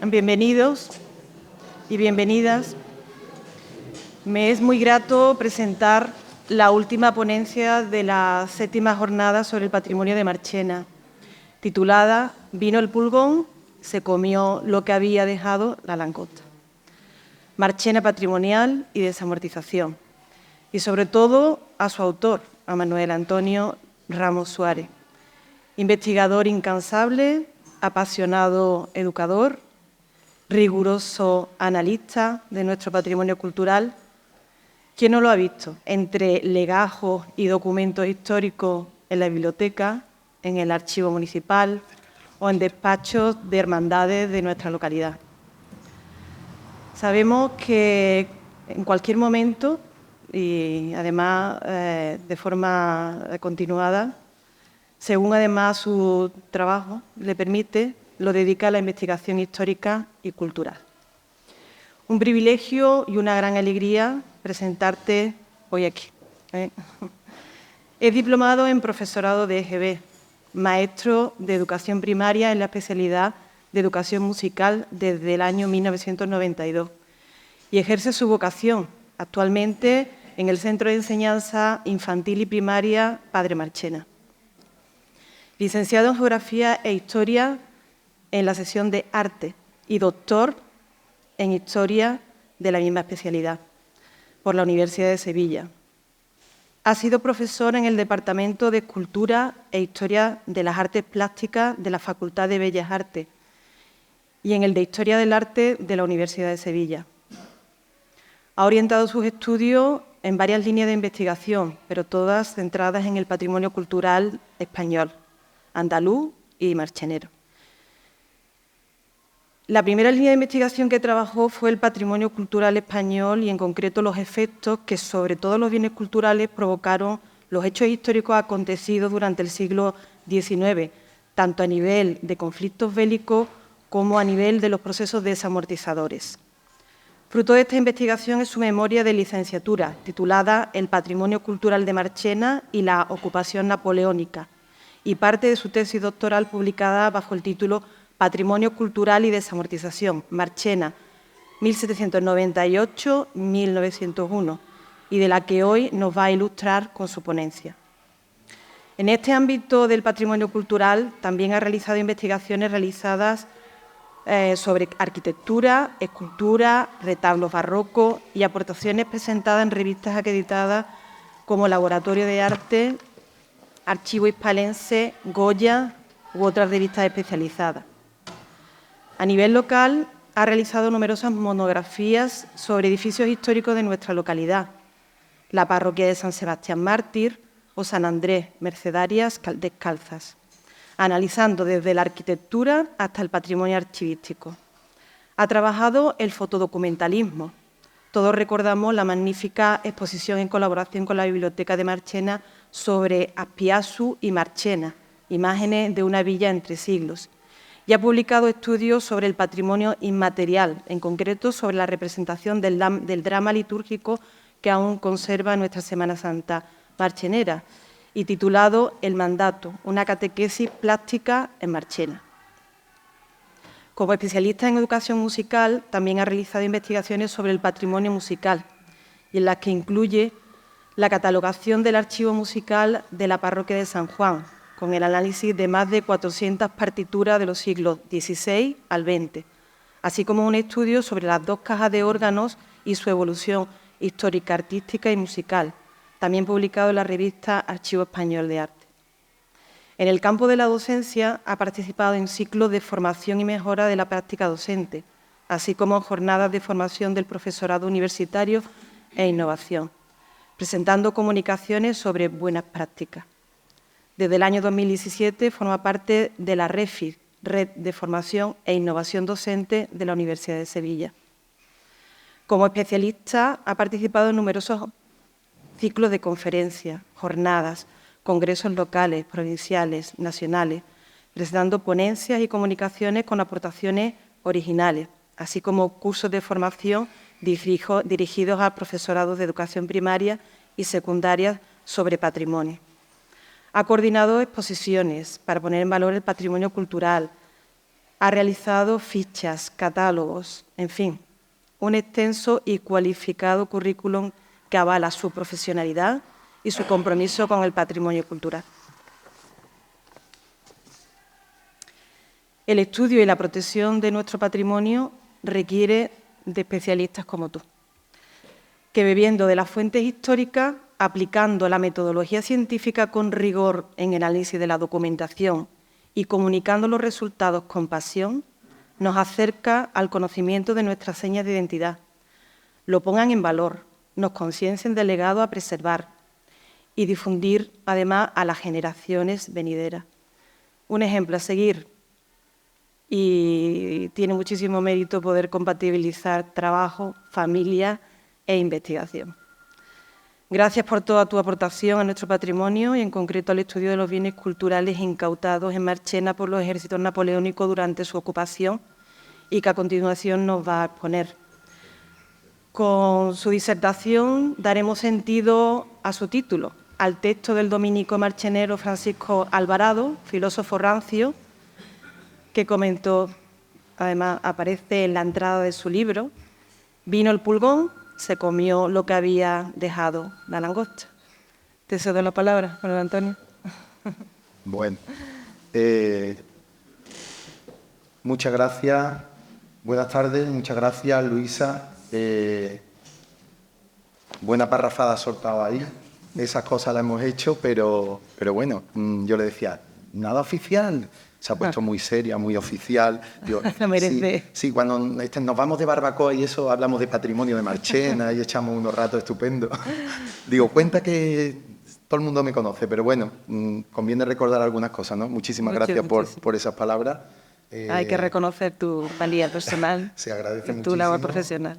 Bienvenidos y bienvenidas. Me es muy grato presentar la última ponencia de la 7ª jornada sobre el patrimonio de Marchena, titulada «Vino el pulgón, se comió lo que había dejado la langosta. Marchena patrimonial y desamortización». Y sobre todo a su autor, a Manuel Antonio Ramos Suárez, investigador incansable, apasionado educador, riguroso analista de nuestro patrimonio cultural. ¿Quién no lo ha visto? Entre legajos y documentos históricos en la biblioteca, en el archivo municipal o en despachos de hermandades de nuestra localidad. Sabemos que en cualquier momento, y además de forma continuada, según además su trabajo le permite, lo dedica a la investigación histórica y cultural. Un privilegio y una gran alegría presentarte hoy aquí. Es diplomado en profesorado de EGB, maestro de educación primaria en la especialidad de educación musical desde el año 1992 y ejerce su vocación actualmente en el Centro de Enseñanza Infantil y Primaria Padre Marchena. Licenciado en Geografía e Historia en la sección de Arte y doctor en Historia de la misma especialidad por la Universidad de Sevilla. Ha sido profesor en el Departamento de Escultura e Historia de las Artes Plásticas de la Facultad de Bellas Artes y en el de Historia del Arte de la Universidad de Sevilla. Ha orientado sus estudios en varias líneas de investigación, pero todas centradas en el patrimonio cultural español, andaluz y marchenero. La primera línea de investigación que trabajó fue el patrimonio cultural español y, en concreto, los efectos que sobre todos los bienes culturales provocaron los hechos históricos acontecidos durante el siglo XIX, tanto a nivel de conflictos bélicos como a nivel de los procesos desamortizadores. Fruto de esta investigación es su memoria de licenciatura, titulada El patrimonio cultural de Marchena y la ocupación napoleónica, y parte de su tesis doctoral publicada bajo el título Patrimonio cultural y desamortización, Marchena, 1798-1901, y de la que hoy nos va a ilustrar con su ponencia. En este ámbito del patrimonio cultural también ha realizado investigaciones realizadas sobre arquitectura, escultura, retablos barrocos y aportaciones presentadas en revistas acreditadas como Laboratorio de Arte, Archivo Hispalense, Goya u otras revistas especializadas. A nivel local, ha realizado numerosas monografías sobre edificios históricos de nuestra localidad, la parroquia de San Sebastián Mártir o San Andrés, Mercedarias Descalzas, analizando desde la arquitectura hasta el patrimonio archivístico. Ha trabajado el fotodocumentalismo. Todos recordamos la magnífica exposición en colaboración con la Biblioteca de Marchena sobre Azpiazu y Marchena, imágenes de una villa entre siglos. Y ha publicado estudios sobre el patrimonio inmaterial, en concreto sobre la representación del drama litúrgico que aún conserva nuestra Semana Santa marchenera, y titulado El mandato, una catequesis plástica en Marchena. Como especialista en educación musical, también ha realizado investigaciones sobre el patrimonio musical, y en las que incluye la catalogación del archivo musical de la parroquia de San Juan, con el análisis de más de 400 partituras de los siglos XVI al XX, así como un estudio sobre las 2 cajas de órganos y su evolución histórica, artística y musical, también publicado en la revista Archivo Español de Arte. En el campo de la docencia ha participado en ciclos de formación y mejora de la práctica docente, así como en jornadas de formación del profesorado universitario e innovación, presentando comunicaciones sobre buenas prácticas. Desde el año 2017 forma parte de la REFID, Red de Formación e Innovación Docente de la Universidad de Sevilla. Como especialista ha participado en numerosos ciclos de conferencias, jornadas, congresos locales, provinciales, nacionales, presentando ponencias y comunicaciones con aportaciones originales, así como cursos de formación dirigidos a profesorados de educación primaria y secundaria sobre patrimonio. Ha coordinado exposiciones para poner en valor el patrimonio cultural, Ha realizado fichas, catálogos, en fin, un extenso y cualificado currículum que avala su profesionalidad y su compromiso con el patrimonio cultural. El estudio y la protección de nuestro patrimonio requiere de especialistas como tú, que bebiendo de las fuentes históricas, aplicando la metodología científica con rigor en el análisis de la documentación y comunicando los resultados con pasión, nos acerca al conocimiento de nuestras señas de identidad, lo pongan en valor, nos conciencien del legado a preservar y difundir, además, a las generaciones venideras. Un ejemplo a seguir, y tiene muchísimo mérito poder compatibilizar trabajo, familia e investigación. Gracias por toda tu aportación a nuestro patrimonio y en concreto al estudio de los bienes culturales incautados en Marchena por los ejércitos napoleónicos durante su ocupación y que a continuación nos va a exponer. Con su disertación daremos sentido a su título, al texto del dominico marchenero Francisco Alvarado, filósofo rancio, que comentó, además aparece en la entrada de su libro, vino el pulgón, se comió lo que había dejado la langosta. Te cedo la palabra, Manuel Antonio. Bueno, muchas gracias. Buenas tardes, muchas gracias, Luisa. Buena parrafada soltado ahí. Esas cosas las hemos hecho, pero bueno, yo le decía, nada oficial. Se ha puesto muy seria, muy oficial. Digo, lo merece. Sí, cuando nos vamos de barbacoa y eso, hablamos de patrimonio de Marchena y echamos unos ratos estupendos. Digo, cuenta que todo el mundo me conoce, pero bueno, conviene recordar algunas cosas, ¿no? Muchísimas gracias por esas palabras. Hay que reconocer tu valía personal. Se agradece muchísimo. Tu labor profesional.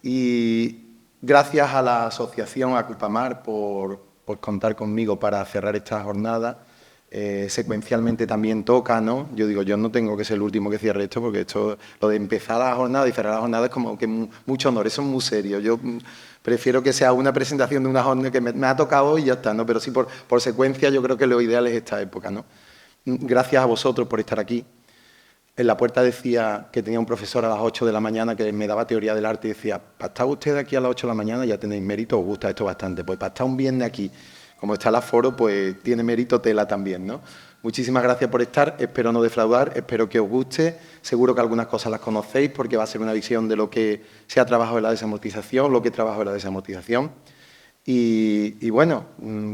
Y gracias a la asociación Acupamar por contar conmigo para cerrar esta jornada. Secuencialmente también toca, ¿no? Yo digo, yo no tengo que ser el último que cierre esto, porque esto, lo de empezar la jornada y cerrar la jornada es como que mucho honor, eso es muy serio. Yo prefiero que sea una presentación de una jornada que me ha tocado hoy y ya está, ¿no? Pero sí, por secuencia, yo creo que lo ideal es esta época, ¿no? Gracias a vosotros por estar aquí. En la puerta decía que tenía un profesor a las 8 de la mañana que me daba teoría del arte y decía, para estar usted aquí a las 8 de la mañana ya tenéis mérito, os gusta esto bastante. Pues para estar un viernes aquí, como está el aforo, pues tiene mérito tela también, ¿no? Muchísimas gracias por estar, espero no defraudar, espero que os guste. Seguro que algunas cosas las conocéis porque va a ser una visión de lo que se ha trabajado en la desamortización, lo que trabajo en la desamortización. Y bueno,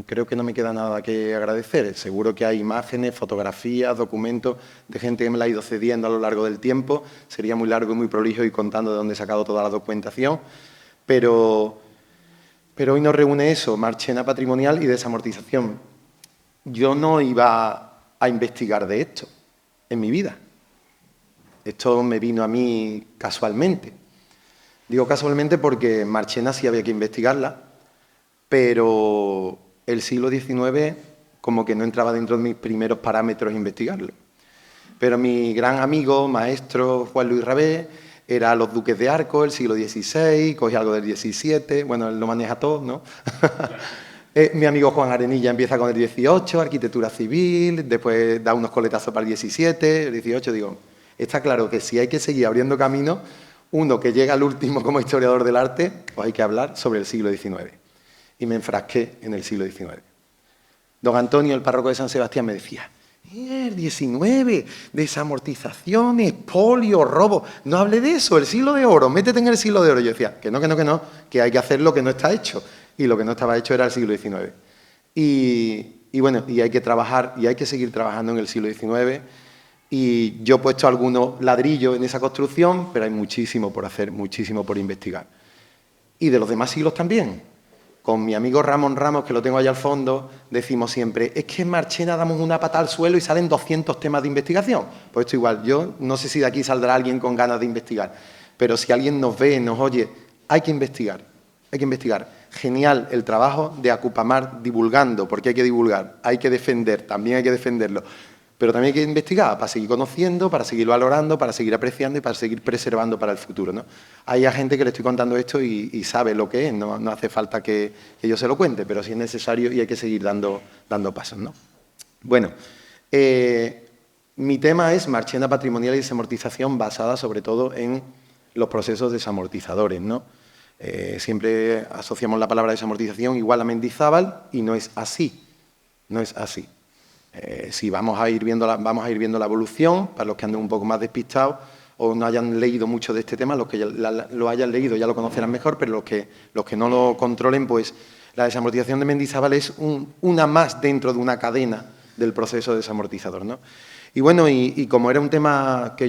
creo que no me queda nada que agradecer. Seguro que hay imágenes, fotografías, documentos de gente que me la ha ido cediendo a lo largo del tiempo. Sería muy largo y muy prolijo ir contando de dónde he sacado toda la documentación. Pero hoy nos reúne eso, Marchena patrimonial y desamortización. Yo no iba a investigar de esto en mi vida. Esto me vino a mí casualmente. Digo casualmente porque Marchena sí había que investigarla, pero el siglo XIX como que no entraba dentro de mis primeros parámetros investigarlo. Pero mi gran amigo, maestro Juan Luis Rabé, era los duques de Arco, el siglo XVI, cogí algo del XVII, bueno, él lo maneja todo, ¿no? Mi amigo Juan Arenilla empieza con el XVIII, arquitectura civil, después da unos coletazos para el XVII, el XVIII, digo, está claro que si hay que seguir abriendo camino, uno que llega al último como historiador del arte, pues hay que hablar sobre el siglo XIX. Y me enfrasqué en el siglo XIX. Don Antonio, el párroco de San Sebastián, me decía, el XIX, desamortización, expolio, robo. No hable de eso, el siglo de oro, métete en el siglo de oro. Yo decía, que no, que hay que hacer lo que no está hecho. Y lo que no estaba hecho era el siglo XIX. Y bueno, y hay que trabajar, y hay que seguir trabajando en el siglo XIX. Y yo he puesto algunos ladrillos en esa construcción, pero hay muchísimo por hacer, muchísimo por investigar. Y de los demás siglos también. Con mi amigo Ramón Ramos, que lo tengo allá al fondo, decimos siempre, es que en Marchena damos una pata al suelo y salen 200 temas de investigación. Pues esto igual, yo no sé si de aquí saldrá alguien con ganas de investigar, pero si alguien nos ve, nos oye, hay que investigar, hay que investigar. Genial el trabajo de Acupamar divulgando, porque hay que divulgar, hay que defender, también hay que defenderlo. Pero también hay que investigar para seguir conociendo, para seguir valorando, para seguir apreciando y para seguir preservando para el futuro, ¿no? Hay gente que le estoy contando esto y sabe lo que es, no hace falta que yo se lo cuente, pero sí es necesario y hay que seguir dando pasos, ¿no? Bueno, Mi tema es Marchena patrimonial y desamortización basada sobre todo en los procesos desamortizadores, ¿no? Siempre asociamos la palabra desamortización igual a Mendizábal y no es así, no es así. Si vamos a ir viendo la evolución, para los que anden un poco más despistados o no hayan leído mucho de este tema, los que ya lo hayan leído ya lo conocerán mejor, pero los que no lo controlen, pues la desamortización de Mendizábal es una más dentro de una cadena del proceso desamortizador, ¿no? Y bueno, y como era un tema que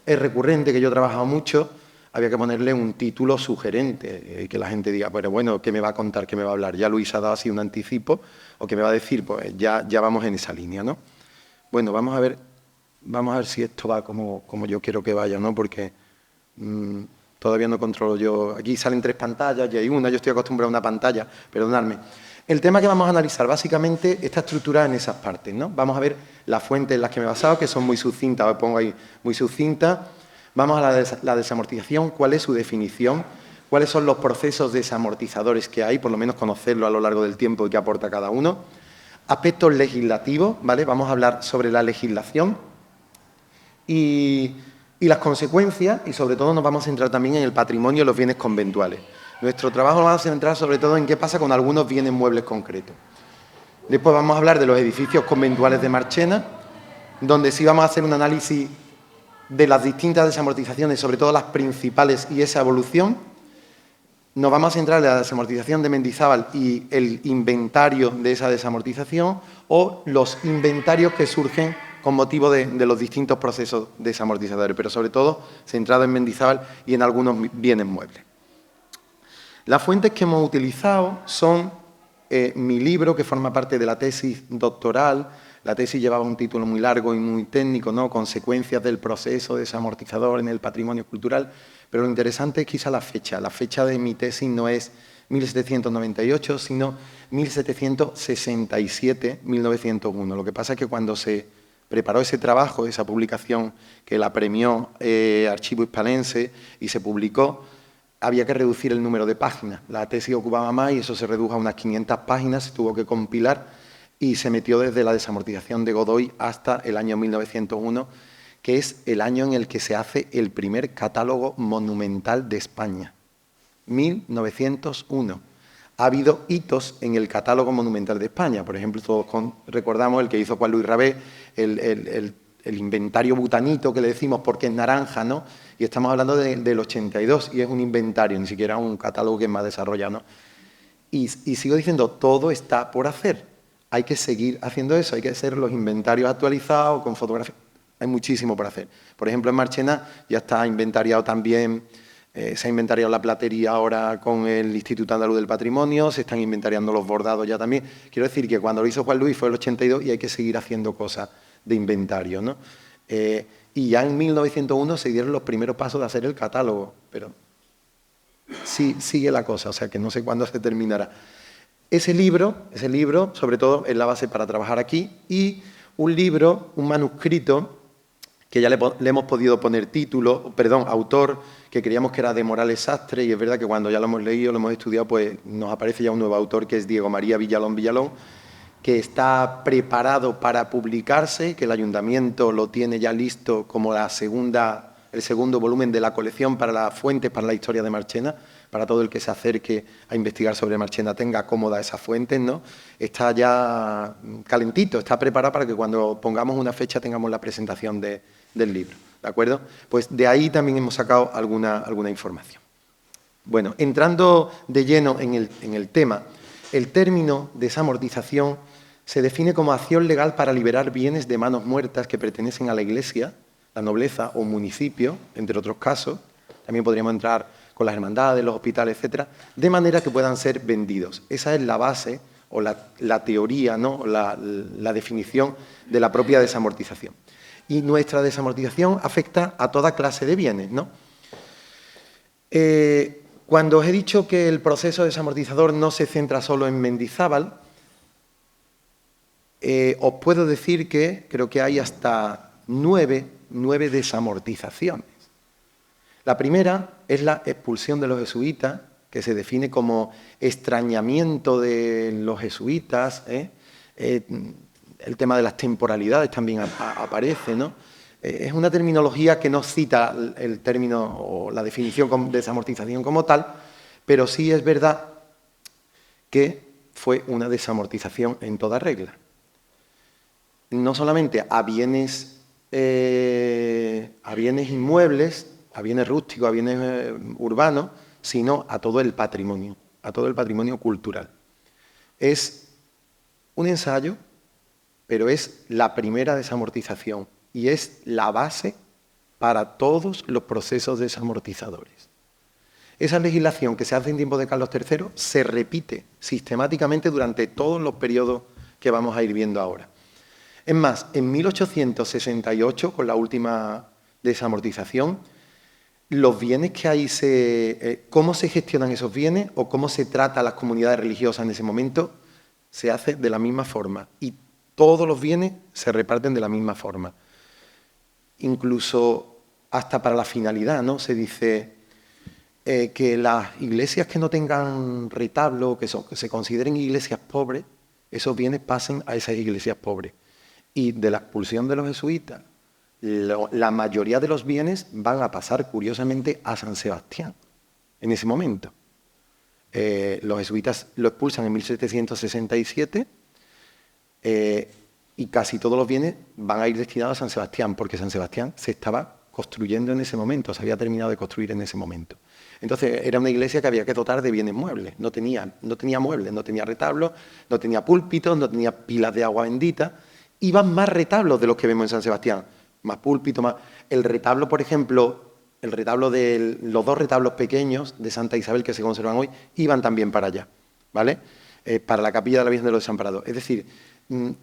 es recurrente, que yo he trabajado mucho, había que ponerle un título sugerente y que la gente diga, pero bueno, ¿qué me va a contar, qué me va a hablar? Ya Luis ha dado así un anticipo, o qué me va a decir, pues ya vamos en esa línea, ¿no? Bueno, vamos a ver si esto va como yo quiero que vaya, ¿no? Porque todavía no controlo yo. Aquí salen 3 pantallas y hay una, yo estoy acostumbrado a una pantalla, perdonadme. El tema que vamos a analizar básicamente está estructurado en esas partes, ¿no? Vamos a ver las fuentes en las que me he basado, que son muy sucintas, os pongo ahí muy sucintas. Vamos a la desamortización, cuál es su definición, cuáles son los procesos desamortizadores que hay, por lo menos conocerlo a lo largo del tiempo y qué aporta cada uno. Aspectos legislativos, ¿vale? Vamos a hablar sobre la legislación y las consecuencias, y sobre todo nos vamos a centrar también en el patrimonio y los bienes conventuales. Nuestro trabajo lo vamos a centrar sobre todo en qué pasa con algunos bienes muebles concretos. Después vamos a hablar de los edificios conventuales de Marchena, donde sí vamos a hacer un análisis de las distintas desamortizaciones, sobre todo las principales y esa evolución. Nos vamos a centrar en la desamortización de Mendizábal y el inventario de esa desamortización o los inventarios que surgen con motivo de los distintos procesos desamortizadores, pero sobre todo centrado en Mendizábal y en algunos bienes muebles. Las fuentes que hemos utilizado son mi libro, que forma parte de la tesis doctoral. La tesis llevaba un título muy largo y muy técnico, ¿no? Consecuencias del proceso desamortizador en el patrimonio cultural. Pero lo interesante es quizá la fecha. La fecha de mi tesis no es 1798, sino 1767, 1901. Lo que pasa es que cuando se preparó ese trabajo, esa publicación que la premió Archivo Hispalense y se publicó, había que reducir el número de páginas. La tesis ocupaba más y eso se redujo a unas 500 páginas, se tuvo que compilar y se metió desde la desamortización de Godoy hasta el año 1901, que es el año en el que se hace el primer catálogo monumental de España. 1901. Ha habido hitos en el catálogo monumental de España. Por ejemplo, todos recordamos el que hizo Juan Luis Rabé, el inventario butanito que le decimos porque es naranja, ¿no? Y estamos hablando del 82 y es un inventario, ni siquiera un catálogo que es más desarrollado, ¿no? Y sigo diciendo, todo está por hacer. Hay que seguir haciendo eso, hay que hacer los inventarios actualizados con fotografías. Hay muchísimo por hacer. Por ejemplo, en Marchena ya está inventariado también, se ha inventariado la platería ahora con el Instituto Andaluz del Patrimonio, se están inventariando los bordados ya también. Quiero decir que cuando lo hizo Juan Luis fue el 82 y hay que seguir haciendo cosas de inventario, ¿no? Y ya en 1901 se dieron los primeros pasos de hacer el catálogo, pero sí sigue la cosa, o sea que no sé cuándo se terminará. Ese libro, sobre todo, es la base para trabajar aquí, y un libro, un manuscrito, que ya le hemos podido poner autor, que creíamos que era de Morales Sastre, y es verdad que cuando ya lo hemos leído, lo hemos estudiado, pues nos aparece ya un nuevo autor, que es Diego María Villalón, que está preparado para publicarse, que el Ayuntamiento lo tiene ya listo como el segundo volumen de la colección para las fuentes, para la historia de Marchena, para todo el que se acerque a investigar sobre Marchena tenga cómoda esas fuentes, ¿no? Está ya calentito, está preparado para que cuando pongamos una fecha tengamos la presentación del libro, ¿de acuerdo? Pues de ahí también hemos sacado alguna información. Bueno, entrando de lleno en el tema, el término desamortización se define como acción legal para liberar bienes de manos muertas que pertenecen a la Iglesia, la nobleza o municipio, entre otros casos. También podríamos entrar con las hermandades, los hospitales, etcétera, de manera que puedan ser vendidos. Esa es la base o la teoría, ¿no? la definición de la propia desamortización. Y nuestra desamortización afecta a toda clase de bienes, ¿no? Cuando os he dicho que el proceso desamortizador no se centra solo en Mendizábal, os puedo decir que creo que hay hasta 9 desamortizaciones. La primera es la expulsión de los jesuitas, que se define como extrañamiento de los jesuitas, el tema de las temporalidades también aparece, ¿no? Es una terminología que no cita el término o la definición de desamortización como tal, pero sí es verdad que fue una desamortización en toda regla. No solamente a bienes inmuebles, a bienes rústicos, a bienes urbanos, sino a todo el patrimonio cultural. Es un ensayo, pero es la primera desamortización y es la base para todos los procesos desamortizadores. Esa legislación que se hace en tiempos de Carlos III se repite sistemáticamente durante todos los periodos que vamos a ir viendo ahora. Es más, en 1868, con la última desamortización, los bienes que hay, cómo se gestionan esos bienes o cómo se trata a las comunidades religiosas en ese momento, se hace de la misma forma y todos los bienes se reparten de la misma forma. Incluso hasta para la finalidad, ¿no? Se dice que las iglesias que no tengan retablo, que se consideren iglesias pobres, esos bienes pasen a esas iglesias pobres. Y de la expulsión de los jesuitas, la mayoría de los bienes van a pasar, curiosamente, a San Sebastián, en ese momento. Los jesuitas lo expulsan en 1767 y casi todos los bienes van a ir destinados a San Sebastián, porque San Sebastián se estaba construyendo en ese momento, se había terminado de construir en ese momento. Entonces, era una iglesia que había que dotar de bienes muebles. No tenía muebles, no tenía retablos, no tenía púlpitos, no tenía pilas de agua bendita. Iban más retablos de los que vemos en San Sebastián. Más púlpito, más... El retablo, por ejemplo, los dos retablos pequeños de Santa Isabel que se conservan hoy, iban también para allá, ¿vale? Para la capilla de la Virgen de los Desamparados. Es decir,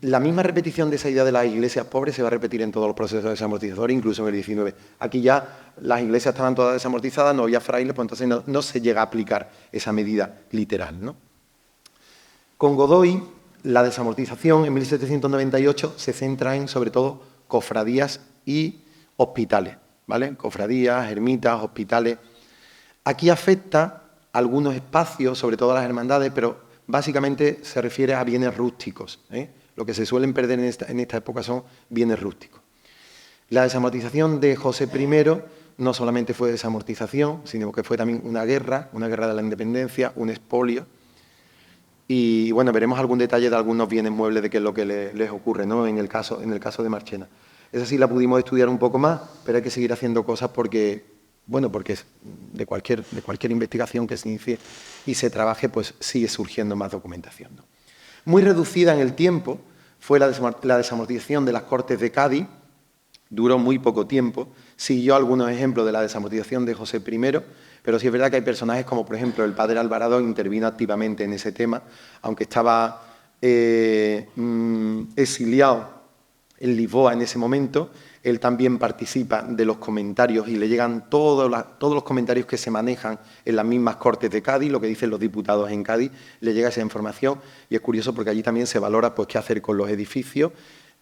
la misma repetición de esa idea de las iglesias pobres se va a repetir en todos los procesos desamortizadores, incluso en el XIX. Aquí ya las iglesias estaban todas desamortizadas, no había frailes, pues entonces no se llega a aplicar esa medida literal, ¿no? Con Godoy, la desamortización en 1798 se centra en, sobre todo, cofradías y hospitales, ¿vale? Cofradías, ermitas, hospitales. Aquí afecta algunos espacios, sobre todo a las hermandades, pero básicamente se refiere a bienes rústicos, ¿eh? Lo que se suelen perder en esta época son bienes rústicos. La desamortización de José I no solamente fue desamortización, sino que fue también una guerra de la independencia, un expolio. Y bueno, veremos algún detalle de algunos bienes muebles de qué es lo que les ocurre, ¿no? en el caso de Marchena. Esa sí la pudimos estudiar un poco más, pero hay que seguir haciendo cosas porque de cualquier investigación que se inicie y se trabaje, pues sigue surgiendo más documentación, ¿no? Muy reducida en el tiempo fue la desamortización de las Cortes de Cádiz, duró muy poco tiempo, siguió algunos ejemplos de la desamortización de José I, pero sí es verdad que hay personajes como, por ejemplo, el padre Alvarado intervino activamente en ese tema, aunque estaba exiliado en Lisboa en ese momento, él también participa de los comentarios y le llegan todos los comentarios que se manejan en las mismas Cortes de Cádiz, lo que dicen los diputados en Cádiz, le llega esa información y es curioso porque allí también se valora pues, qué hacer con los edificios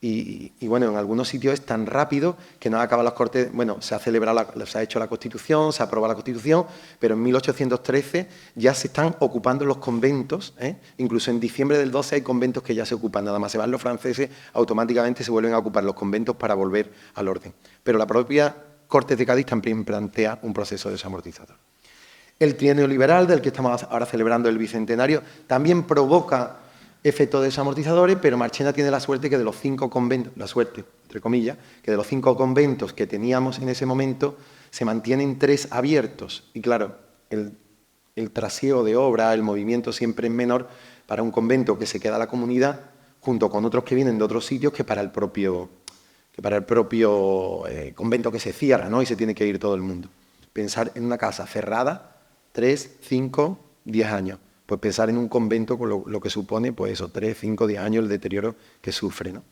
y bueno, en algunos sitios es tan rápido que no acaba las Cortes, bueno, se ha hecho la Constitución, se aprueba la Constitución, pero en 1813 ya se están ocupando los conventos, ¿eh? Incluso en diciembre del 12 hay conventos que ya se ocupan, nada más se van los franceses, automáticamente se vuelven a ocupar los conventos para volver al orden. Pero la propia Cortes de Cádiz también plantea un proceso desamortizador. El trienio liberal, del que estamos ahora celebrando el bicentenario, también provoca efectos desamortizadores, pero Marchena tiene la suerte que de los 5 conventos, la suerte, entre comillas, que de los 5 conventos que teníamos en ese momento, se mantienen 3 abiertos. Y claro, el trasiego de obra, el movimiento siempre es menor para un convento que se queda a la comunidad, junto con otros que vienen de otros sitios, que para el propio convento que se cierra, ¿no? Y se tiene que ir todo el mundo. Pensar en una casa cerrada, 3, 5, 10 años. Pues pensar en un convento con lo que supone, pues eso, 3, 5, 10 años el deterioro que sufre, ¿no?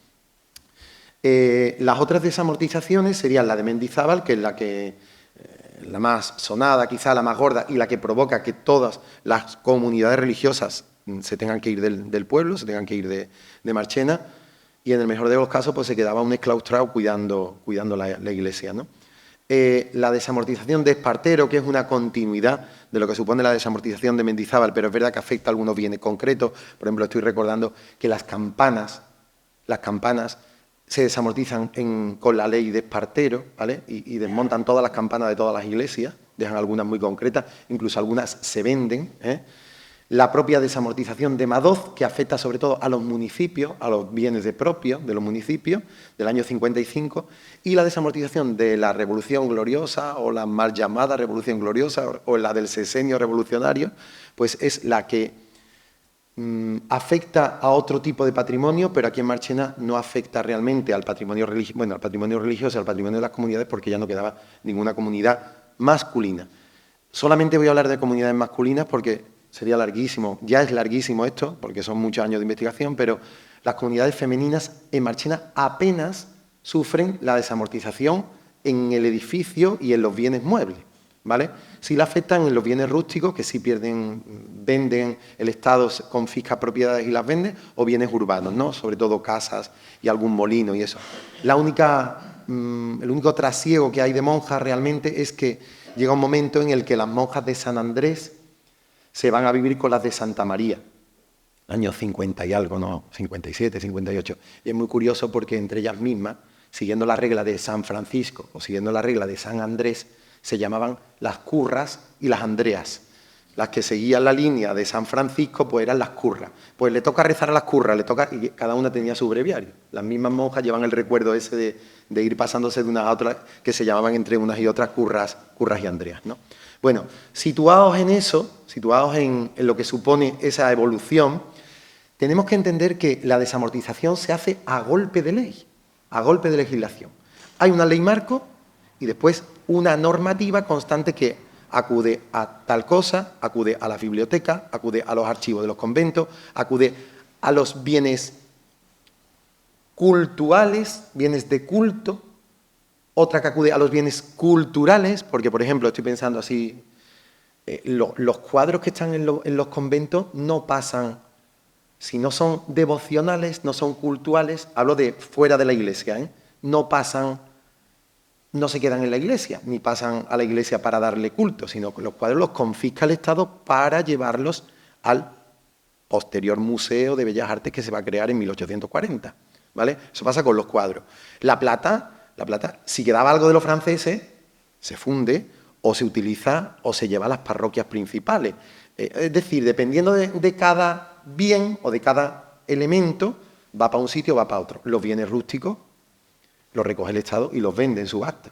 Las otras desamortizaciones serían la de Mendizábal, que es la más sonada, quizá la más gorda, y la que provoca que todas las comunidades religiosas se tengan que ir del pueblo, se tengan que ir de Marchena, y en el mejor de los casos pues se quedaba un exclaustrado cuidando la iglesia, ¿no? La desamortización de Espartero, que es una continuidad de lo que supone la desamortización de Mendizábal, pero es verdad que afecta a algunos bienes concretos. Por ejemplo, estoy recordando que las campanas las campanas se desamortizan con la ley de Espartero, ¿vale? Y desmontan todas las campanas de todas las iglesias, dejan algunas muy concretas, incluso algunas se venden, ¿eh? La propia desamortización de Madoz, que afecta sobre todo a los municipios, a los bienes propios de los municipios, del año 55, y la desamortización de la Revolución Gloriosa, o la mal llamada Revolución Gloriosa, o la del Sesenio Revolucionario, pues es la que afecta a otro tipo de patrimonio, pero aquí en Marchena no afecta realmente al patrimonio religioso, bueno, al patrimonio religioso, al patrimonio de las comunidades, porque ya no quedaba ninguna comunidad masculina. Solamente voy a hablar de comunidades masculinas porque sería larguísimo, ya es larguísimo esto, porque son muchos años de investigación, pero las comunidades femeninas en Marchena apenas sufren la desamortización en el edificio y en los bienes muebles, ¿vale? Sí la afectan en los bienes rústicos, que sí venden, el Estado confisca propiedades y las vende, o bienes urbanos, ¿no? Sobre todo casas y algún molino y eso. El único trasiego que hay de monjas realmente es que llega un momento en el que las monjas de San Andrés se van a vivir con las de Santa María, años 50 y algo, ¿no? 57, 58. Y es muy curioso porque entre ellas mismas, siguiendo la regla de San Francisco o siguiendo la regla de San Andrés, se llamaban las curras y las andreas. Las que seguían la línea de San Francisco, pues eran las curras. Pues le toca rezar a las curras, y cada una tenía su breviario. Las mismas monjas llevan el recuerdo ese de ir pasándose de unas a otras, que se llamaban entre unas y otras curras y andreas, ¿no? Bueno, situados en eso, situados en lo que supone esa evolución, tenemos que entender que la desamortización se hace a golpe de ley, a golpe de legislación. Hay una ley marco y después una normativa constante que acude a tal cosa, acude a la biblioteca, acude a los archivos de los conventos, acude a los bienes cultuales, bienes de culto, otra que acude a los bienes culturales, porque, por ejemplo, estoy pensando así, los cuadros que están en los conventos no pasan, si no son devocionales, no son cultuales, hablo de fuera de la iglesia, ¿eh? No pasan, no se quedan en la iglesia, ni pasan a la iglesia para darle culto, sino que los cuadros los confisca el Estado para llevarlos al posterior Museo de Bellas Artes que se va a crear en 1840, ¿vale? Eso pasa con los cuadros. La plata, si quedaba algo de los franceses, se funde o se utiliza o se lleva a las parroquias principales. Es decir, dependiendo de cada bien o de cada elemento, va para un sitio o va para otro. Los bienes rústicos los recoge el Estado y los vende en subasta,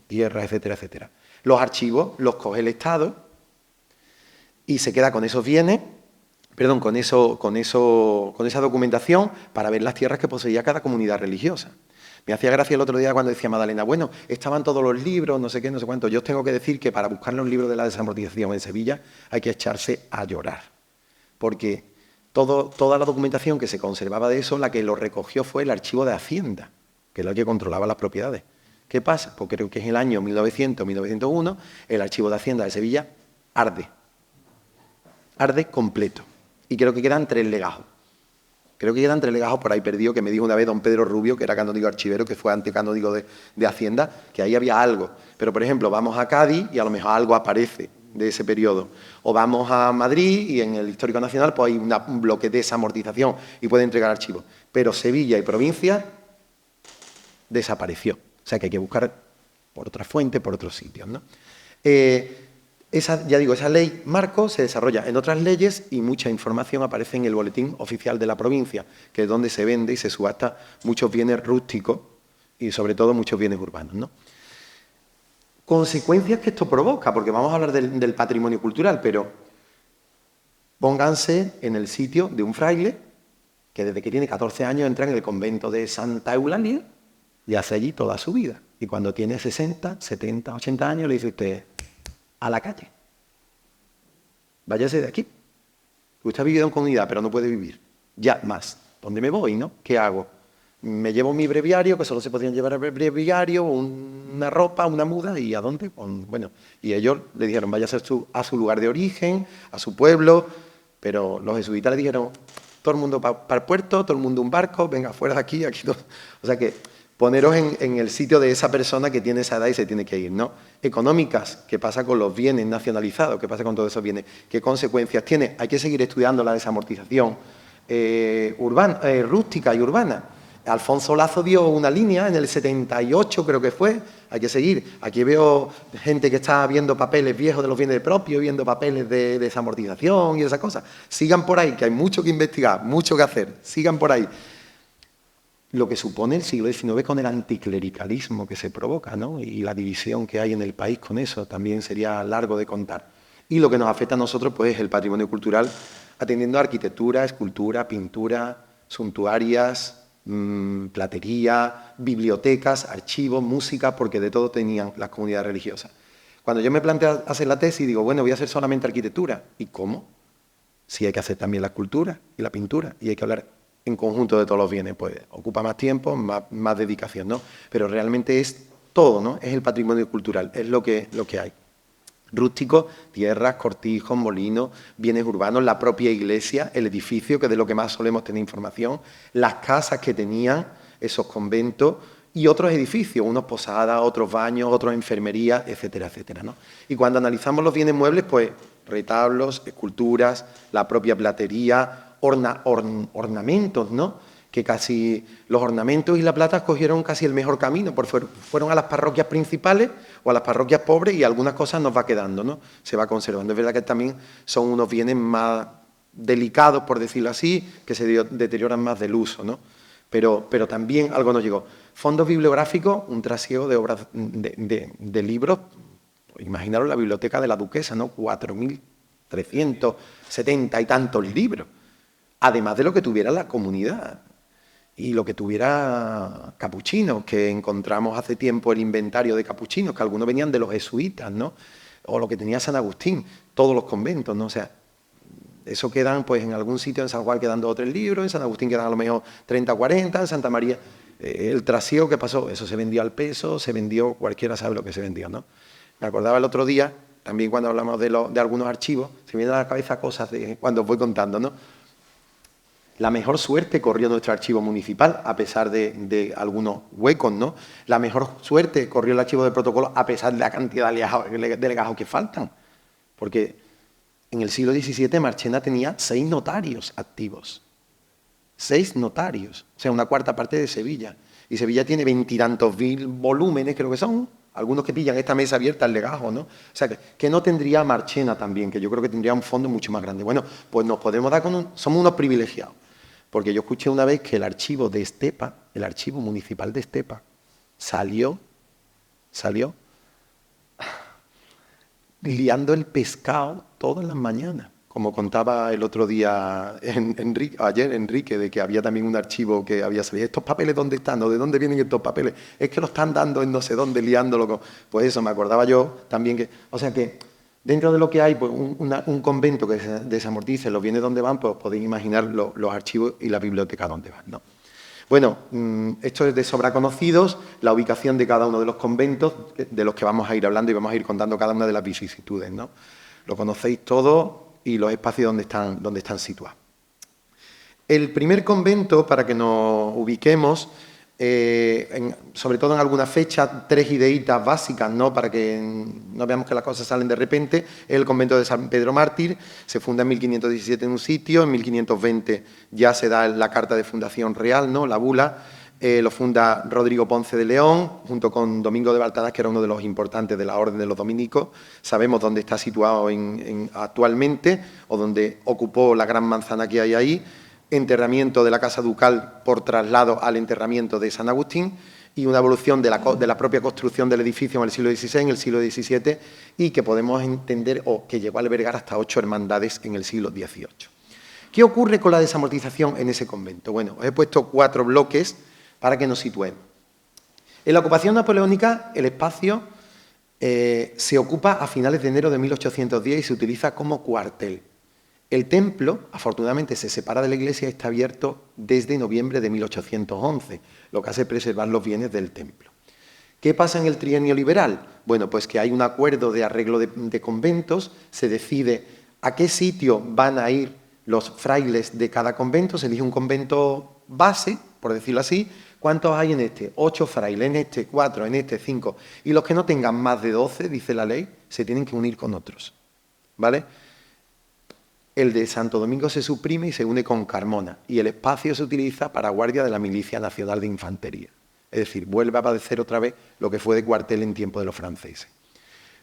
tierras, etcétera, etcétera. Los archivos los coge el Estado y se queda con esos bienes, perdón, con esa documentación para ver las tierras que poseía cada comunidad religiosa. Me hacía gracia el otro día cuando decía Madalena, bueno, estaban todos los libros, no sé qué, no sé cuánto. Yo os tengo que decir que para buscar los libros de la desamortización en Sevilla hay que echarse a llorar, porque toda la documentación que se conservaba de eso, la que lo recogió fue el archivo de Hacienda, que es el que controlaba las propiedades. ¿Qué pasa? Pues creo que en el año 1900-1901 el archivo de Hacienda de Sevilla arde completo, y creo que quedan 3 legajos. Creo que quedan 3 legajos por ahí perdidos, que me dijo una vez don Pedro Rubio, que era canónigo archivero, que fue antecanónigo de Hacienda, que ahí había algo. Pero, por ejemplo, vamos a Cádiz y a lo mejor algo aparece de ese periodo. O vamos a Madrid y en el Histórico Nacional pues hay un bloque de desamortización y puede entregar archivos. Pero Sevilla y provincia desapareció. O sea que hay que buscar por otras fuentes, por otros sitios, ¿no? Esa ley marco se desarrolla en otras leyes y mucha información aparece en el boletín oficial de la provincia, que es donde se vende y se subasta muchos bienes rústicos y sobre todo muchos bienes urbanos, ¿no? Consecuencias que esto provoca, porque vamos a hablar del patrimonio cultural, pero pónganse en el sitio de un fraile que desde que tiene 14 años entra en el convento de Santa Eulalia y hace allí toda su vida. Y cuando tiene 60, 70, 80 años le dice usted, a la calle. Váyase de aquí. Usted ha vivido en comunidad, pero no puede vivir. Ya más. ¿Dónde me voy, no? ¿Qué hago? Me llevo mi breviario, que solo se podían llevar el breviario, una ropa, una muda, ¿y a dónde? Bueno, y ellos le dijeron, váyase a su lugar de origen, a su pueblo, pero los jesuitas le dijeron, todo el mundo para el puerto, todo el mundo un barco, venga, fuera de aquí todo. O sea que poneros en el sitio de esa persona que tiene esa edad y se tiene que ir, ¿no? Económicas, ¿qué pasa con los bienes nacionalizados? ¿Qué pasa con todos esos bienes? ¿Qué consecuencias tiene? Hay que seguir estudiando la desamortización rústica y urbana. Alfonso Lazo dio una línea en el 78, creo que fue, hay que seguir. Aquí veo gente que está viendo papeles viejos de los bienes propios, viendo papeles de desamortización y esas cosas. Sigan por ahí, que hay mucho que investigar, mucho que hacer, sigan por ahí. Lo que supone el siglo XIX con el anticlericalismo que se provoca, ¿no? Y la división que hay en el país con eso, también sería largo de contar. Y lo que nos afecta a nosotros, pues, es el patrimonio cultural, atendiendo a arquitectura, escultura, pintura, suntuarias, platería, bibliotecas, archivos, música, porque de todo tenían las comunidades religiosas. Cuando yo me planteé hacer la tesis, digo, bueno, voy a hacer solamente arquitectura. ¿Y cómo? Si hay que hacer también la escultura y la pintura, y hay que hablar en conjunto de todos los bienes, pues ocupa más tiempo, más dedicación, ¿no? Pero realmente es todo, ¿no? Es el patrimonio cultural, es lo que hay. Rústicos, tierras, cortijos, molinos, bienes urbanos, la propia iglesia, el edificio, que es de lo que más solemos tener información, las casas que tenían esos conventos y otros edificios, unos posadas, otros baños, otros enfermerías, etcétera, etcétera, ¿no? Y cuando analizamos los bienes muebles, pues retablos, esculturas, la propia platería, ornamentos, ¿no? Que casi los ornamentos y la plata escogieron casi el mejor camino, porque fueron a las parroquias principales o a las parroquias pobres y algunas cosas nos va quedando, ¿no? Se va conservando. Es verdad que también son unos bienes más delicados, por decirlo así, que se deterioran más del uso, ¿no? Pero también algo nos llegó. Fondos bibliográficos, un trasiego de obras, de libros. Imaginaros la biblioteca de la Duquesa, ¿no? 4.370 y tantos libros. Además de lo que tuviera la comunidad. Y lo que tuviera capuchinos, que encontramos hace tiempo el inventario de capuchinos, que algunos venían de los jesuitas, ¿no? O lo que tenía San Agustín, todos los conventos, ¿no? O sea, eso quedan, pues en algún sitio, en San Juan quedan 2 o 3 libros, en San Agustín quedan a lo mejor 30 o 40, en Santa María, el trasiego que pasó, eso se vendió al peso, se vendió, cualquiera sabe lo que se vendió, ¿no? Me acordaba el otro día, también cuando hablamos de algunos archivos, se me vienen a la cabeza cosas de cuando os voy contando, ¿no? La mejor suerte corrió nuestro archivo municipal, a pesar de algunos huecos, ¿no? La mejor suerte corrió el archivo de protocolo, a pesar de la cantidad de legajos que faltan. Porque en el siglo XVII Marchena tenía 6 notarios activos. 6 notarios, o sea, una cuarta parte de Sevilla. Y Sevilla tiene 20 y tantos mil volúmenes, creo que son. Algunos que pillan esta mesa abierta al legajo, ¿no? O sea, que no tendría Marchena también, que yo creo que tendría un fondo mucho más grande. Bueno, pues nos podemos dar con somos unos privilegiados. Porque yo escuché una vez que el archivo de Estepa, el archivo municipal de Estepa, salió liando el pescado todas las mañanas. Como contaba el otro día ayer Enrique, de que había también un archivo que había salido. ¿Estos papeles dónde están? ¿O de dónde vienen estos papeles? Es que lo están dando en no sé dónde, liándolo con... Pues eso, me acordaba yo también que... O sea que dentro de lo que hay, pues un convento que se desamortice los bienes donde van, pues podéis imaginar los archivos y la biblioteca donde van, ¿no? Bueno, esto es de sobra conocidos, la ubicación de cada uno de los conventos, de los que vamos a ir hablando y vamos a ir contando cada una de las vicisitudes, ¿no? Lo conocéis todo y los espacios donde están situados. El primer convento, para que nos ubiquemos, sobre todo en alguna fecha, 3 ideitas básicas, ¿no? Para que no veamos que las cosas salen de repente, es el convento de San Pedro Mártir, se funda en 1517 en un sitio, en 1520 ya se da la carta de fundación real, ¿no? La bula, lo funda Rodrigo Ponce de León, junto con Domingo de Baltadas, que era uno de los importantes de la Orden de los Dominicos. Sabemos dónde está situado actualmente, o dónde ocupó la gran manzana que hay ahí. Enterramiento de la Casa Ducal por traslado al enterramiento de San Agustín y una evolución de la propia construcción del edificio en el siglo XVI, en el siglo XVII, y que podemos entender, o que llegó a albergar hasta 8 hermandades en el siglo XVIII. ¿Qué ocurre con la desamortización en ese convento? Bueno, os he puesto 4 bloques para que nos situemos. En la ocupación napoleónica, el espacio se ocupa a finales de enero de 1810 y se utiliza como cuartel. El templo, afortunadamente, se separa de la iglesia y está abierto desde noviembre de 1811, lo que hace preservar los bienes del templo. ¿Qué pasa en el trienio liberal? Bueno, pues que hay un acuerdo de arreglo de conventos, se decide a qué sitio van a ir los frailes de cada convento, se elige un convento base, por decirlo así. ¿Cuántos hay en este? 8 frailes, en este 4, en este 5. Y los que no tengan más de 12, dice la ley, se tienen que unir con otros, ¿vale? el de Santo Domingo se suprime y se une con Carmona, y el espacio se utiliza para guardia de la Milicia Nacional de Infantería. Es decir, vuelve a padecer otra vez lo que fue de cuartel en tiempo de los franceses.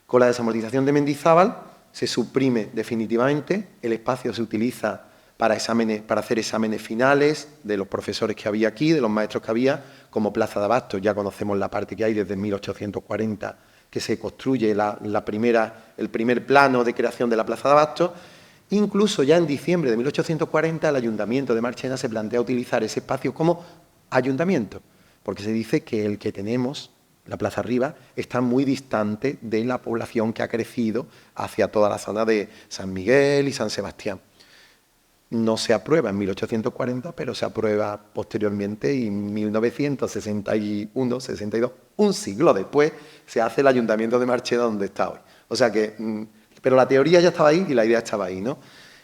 Con la desamortización de Mendizábal se suprime definitivamente, el espacio se utiliza para hacer exámenes finales de los profesores que había aquí, de los maestros que había, como Plaza de Abastos. Ya conocemos la parte que hay desde 1840, que se construye el primer plano de creación de la Plaza de Abastos. Incluso ya en diciembre de 1840 el Ayuntamiento de Marchena se plantea utilizar ese espacio como ayuntamiento, porque se dice que el que tenemos, la Plaza Arriba, está muy distante de la población que ha crecido hacia toda la zona de San Miguel y San Sebastián. No se aprueba en 1840, pero se aprueba posteriormente y en 1961, 62, un siglo después, se hace el Ayuntamiento de Marchena donde está hoy. O sea que, pero la teoría ya estaba ahí y la idea estaba ahí, ¿no?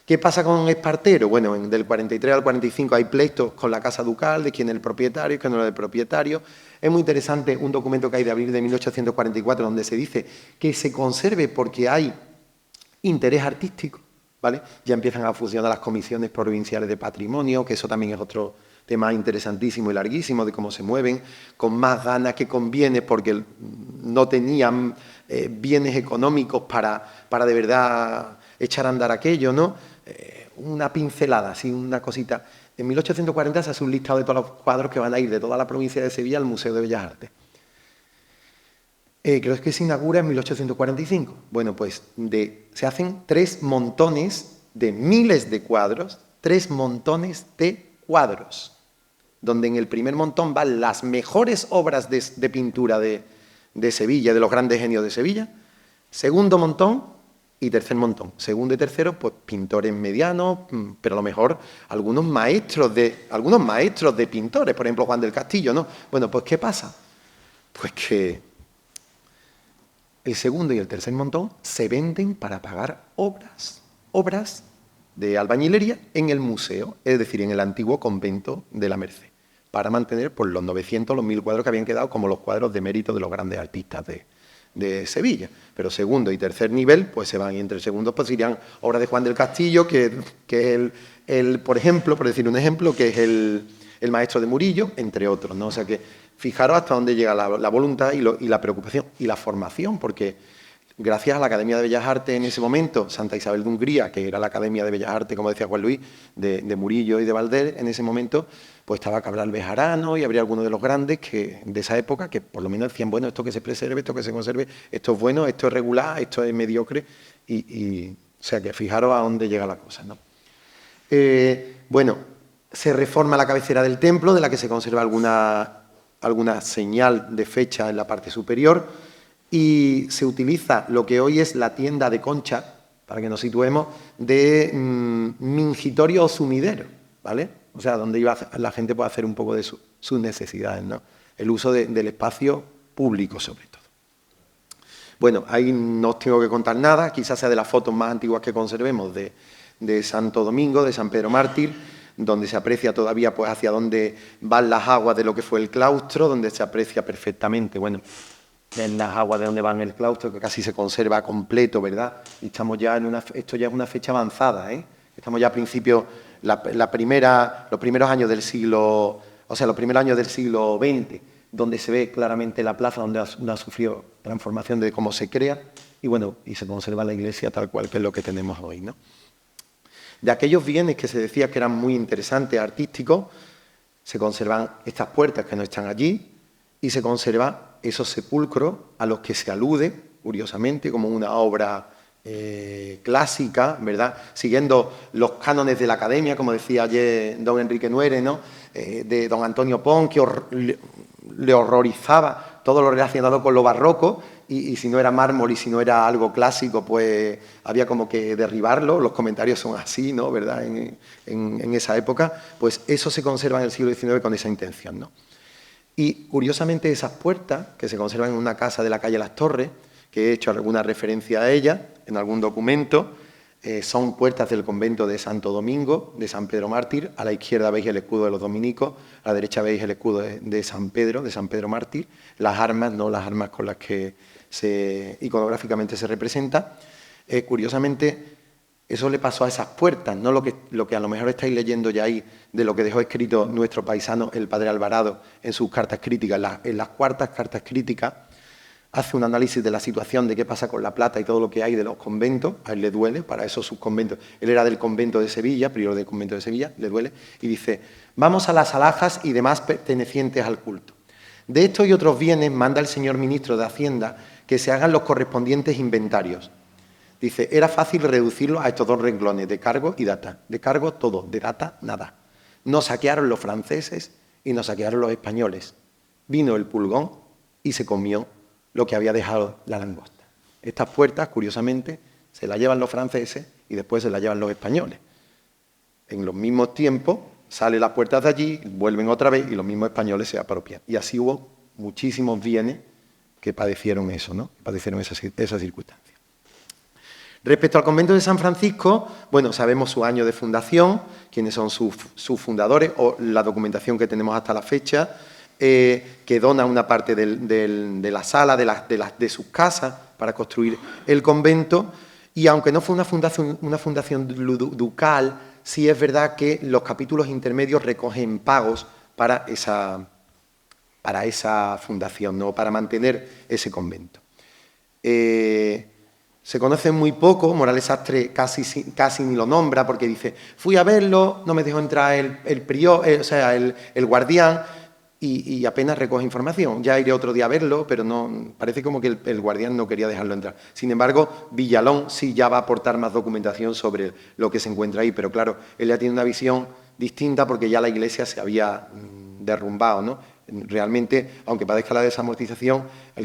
¿Qué pasa con Espartero? Bueno, del 43 al 45 hay pleitos con la Casa Ducal, de quién es el propietario y quién no es el propietario. Es muy interesante un documento que hay de abril de 1844 donde se dice que se conserve porque hay interés artístico, ¿vale? Ya empiezan a funcionar las comisiones provinciales de patrimonio, que eso también es otro tema interesantísimo y larguísimo de cómo se mueven, con más ganas que conviene porque no tenían bienes económicos para de verdad echar a andar aquello, ¿no? Una pincelada, así una cosita. En 1840 se hace un listado de todos los cuadros que van a ir de toda la provincia de Sevilla al Museo de Bellas Artes. Creo que se inaugura en 1845. Bueno, pues se hacen 3 montones de miles de cuadros, 3 montones de cuadros, donde en el primer montón van las mejores obras de pintura de Sevilla, de los grandes genios de Sevilla. Segundo montón y tercer montón. Segundo y tercero, pues pintores medianos, pero a lo mejor algunos maestros de pintores, por ejemplo Juan del Castillo, ¿no? Bueno, pues ¿qué pasa? Pues que el segundo y el tercer montón se venden para pagar obras de albañilería en el museo, es decir, en el antiguo convento de la Merced, para mantener por los 900, los 1000 cuadros que habían quedado como los cuadros de mérito de los grandes artistas de Sevilla. Pero segundo y tercer nivel, pues se van, y entre segundos pues irían obras de Juan del Castillo, que es por ejemplo, por decir un ejemplo, que es el maestro de Murillo, entre otros, ¿no? O sea que fijaros hasta dónde llega la voluntad y la preocupación y la formación, porque gracias a la Academia de Bellas Artes en ese momento, Santa Isabel de Hungría, que era la Academia de Bellas Artes, como decía Juan Luis, de Murillo y de Valder, en ese momento, pues estaba Cabral Bejarano y habría algunos de los grandes de esa época que por lo menos decían, bueno, esto que se preserve, esto que se conserve, esto es bueno, esto es regular, esto es mediocre, o sea que fijaros a dónde llega la cosa, ¿no? Bueno, se reforma la cabecera del templo, de la que se conserva alguna señal de fecha en la parte superior, y se utiliza lo que hoy es la tienda de Concha, para que nos situemos, de mingitorio o sumidero, ¿vale? O sea, donde la gente puede hacer un poco de sus necesidades, ¿no? El uso del espacio público, sobre todo. Bueno, ahí no os tengo que contar nada, quizás sea de las fotos más antiguas que conservemos de Santo Domingo, de San Pedro Mártir, donde se aprecia todavía pues hacia dónde van las aguas de lo que fue el claustro, donde se aprecia perfectamente, bueno, en las aguas de donde van el claustro, que casi se conserva completo, ¿verdad? Y estamos ya esto ya es una fecha avanzada, ¿eh? Estamos ya a principios, los primeros años del siglo, o sea, los primeros años del siglo XX, donde se ve claramente la plaza, donde ha sufrido transformación de cómo se crea, y bueno, y se conserva la iglesia tal cual que es lo que tenemos hoy, ¿no? De aquellos bienes que se decía que eran muy interesantes, artísticos, se conservan estas puertas que no están allí y se conserva esos sepulcros a los que se alude, curiosamente, como una obra clásica, ¿verdad? Siguiendo los cánones de la Academia, como decía ayer don Enrique Nuere, ¿no? De don Antonio Pons, que le horrorizaba todo lo relacionado con lo barroco, y si no era mármol y si no era algo clásico, pues había como que derribarlo. Los comentarios son así, ¿no? ¿Verdad? En esa época, pues eso se conserva en el siglo XIX con esa intención, ¿no? Y curiosamente esas puertas, que se conservan en una casa de la calle Las Torres, que he hecho alguna referencia a ellas en algún documento, son puertas del convento de Santo Domingo, de San Pedro Mártir. A la izquierda veis el escudo de los dominicos, a la derecha veis el escudo de San Pedro Mártir. Las armas, no las armas con las que iconográficamente se representa. Curiosamente, Eso le pasó a esas puertas, no lo que a lo mejor estáis leyendo ya ahí de lo que dejó escrito nuestro paisano, el padre Alvarado, en sus cartas críticas. En las cuartas cartas críticas hace un análisis de la situación, de qué pasa con la plata y todo lo que hay de los conventos. A él le duele, para eso sus conventos. Él era del convento de Sevilla, prior del convento de Sevilla, le duele, y dice: vamos a las alhajas y demás pertenecientes al culto. De estos y otros bienes manda el señor ministro de Hacienda que se hagan los correspondientes inventarios. Dice: era fácil reducirlo a estos dos renglones, de cargo y data. De cargo todo, de data nada. Nos saquearon los franceses y nos saquearon los españoles. Vino el pulgón y se comió lo que había dejado la langosta. Estas puertas, curiosamente, se las llevan los franceses y después se las llevan los españoles. En los mismos tiempos salen las puertas de allí, vuelven otra vez y los mismos españoles se apropian. Y así hubo muchísimos bienes que padecieron eso, ¿no? Que padecieron esa circunstancia. Respecto al convento de San Francisco, bueno, sabemos su año de fundación, quiénes son sus fundadores o la documentación que tenemos hasta la fecha, que dona una parte de la sala de sus casas para construir el convento, y aunque no fue una fundación ducal, sí es verdad que los capítulos intermedios recogen pagos para esa fundación, ¿no? Para mantener ese convento. Se conoce muy poco, Morales Sastre casi ni lo nombra, porque dice: fui a verlo, no me dejó entrar el guardián, y apenas recoge información. Ya iré otro día a verlo, pero no, parece como que el guardián no quería dejarlo entrar. Sin embargo, Villalón sí ya va a aportar más documentación sobre lo que se encuentra ahí, pero claro, él ya tiene una visión distinta porque ya la iglesia se había derrumbado, ¿no? Realmente, aunque padezca la desamortización,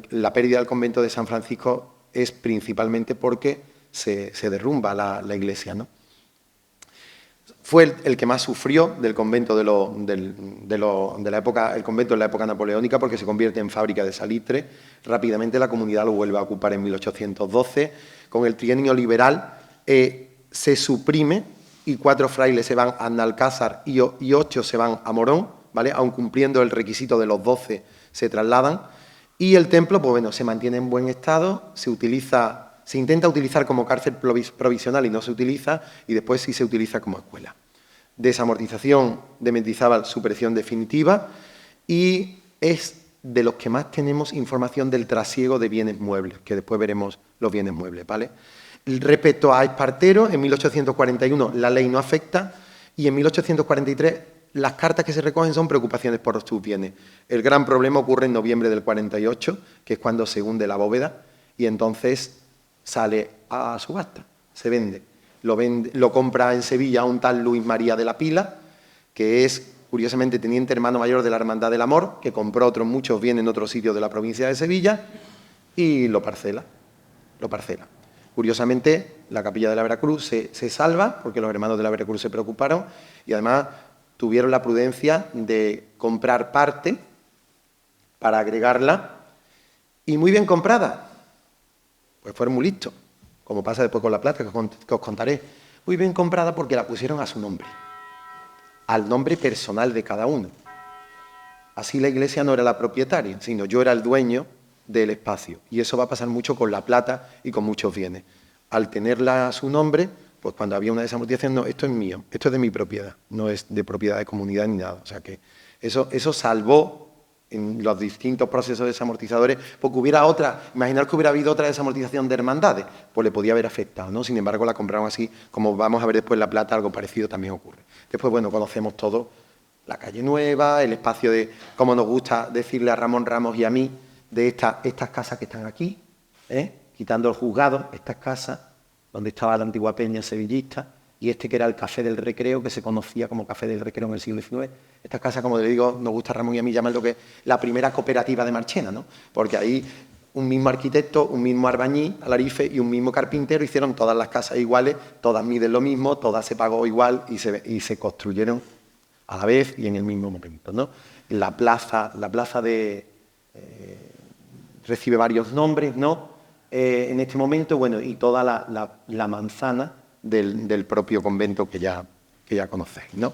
la pérdida del convento de San Francisco es principalmente porque se derrumba la iglesia, ¿no? Fue el que más sufrió del convento de la época, el convento de la época napoleónica, porque se convierte en fábrica de salitre. Rápidamente la comunidad lo vuelve a ocupar en 1812. Con el trienio liberal se suprime y 4 frailes se van a Nalcázar y 8 se van a Morón, ¿vale? Aun cumpliendo el requisito de los 12 se trasladan. Y el templo, pues bueno, se mantiene en buen estado, se intenta utilizar como cárcel provisional y no se utiliza, y después sí se utiliza como escuela. Desamortización de Mendizábal, supresión definitiva, y es de los que más tenemos información del trasiego de bienes muebles, que después veremos los bienes muebles, ¿vale? Respecto a Espartero, en 1841 la ley no afecta, y en 1843 las cartas que se recogen son preocupaciones por sus bienes. El gran problema ocurre en noviembre del 48, que es cuando se hunde la bóveda, y entonces sale a subasta, se vende. Lo compra en Sevilla un tal Luis María de la Pila, que es, curiosamente, teniente hermano mayor de la Hermandad del Amor, que compró otros muchos bienes en otros sitios de la provincia de Sevilla, y lo parcela. Curiosamente, la Capilla de la Veracruz se salva, porque los hermanos de la Veracruz se preocuparon, y además tuvieron la prudencia de comprar parte para agregarla, y muy bien comprada. Pues fueron muy listos, como pasa después con la plata, que os contaré. Muy bien comprada porque la pusieron a su nombre, al nombre personal de cada uno. Así la iglesia no era la propietaria, sino yo era el dueño del espacio. Y eso va a pasar mucho con la plata y con muchos bienes. Al tenerla a su nombre, pues cuando había una desamortización, no, esto es mío, esto es de mi propiedad, no es de propiedad de comunidad ni nada. O sea que eso salvó en los distintos procesos desamortizadores, porque hubiera otra, imaginar que hubiera habido otra desamortización de hermandades, pues le podía haber afectado, ¿no? Sin embargo, la compraron así, como vamos a ver después en La Plata, algo parecido también ocurre. Después, bueno, conocemos todo, la calle Nueva, el espacio de, como nos gusta decirle a Ramón Ramos y a mí, de estas casas que están aquí, quitando el juzgado, estas casas, donde estaba la antigua peña sevillista, y este que era el Café del Recreo, que se conocía como Café del Recreo en el siglo XIX. Estas casas, como le digo, nos gusta a Ramón y a mí llaman lo que es la primera cooperativa de Marchena, ¿no? Porque ahí un mismo arquitecto, un mismo albañil, alarife y un mismo carpintero hicieron todas las casas iguales, todas miden lo mismo, todas se pagó igual y se construyeron a la vez y en el mismo momento, ¿no? La plaza recibe varios nombres, ¿no? En este momento, bueno, y toda la manzana del propio convento que ya conocéis, ¿no?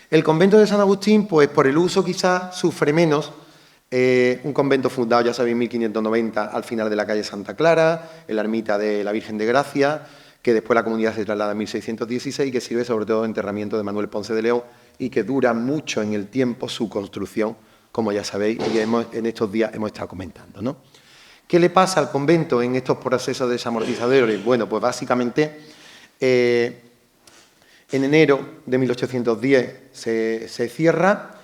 El convento de San Agustín, pues por el uso quizás sufre menos. Un convento fundado, ya sabéis, en 1590 al final de la calle Santa Clara, en la ermita de la Virgen de Gracia, que después la comunidad se traslada en 1616 y que sirve sobre todo de enterramiento de Manuel Ponce de León y que dura mucho en el tiempo su construcción, como ya sabéis, y en estos días hemos estado comentando, ¿no? ¿Qué le pasa al convento en estos procesos desamortizadores? Bueno, pues básicamente en enero de 1810 se cierra,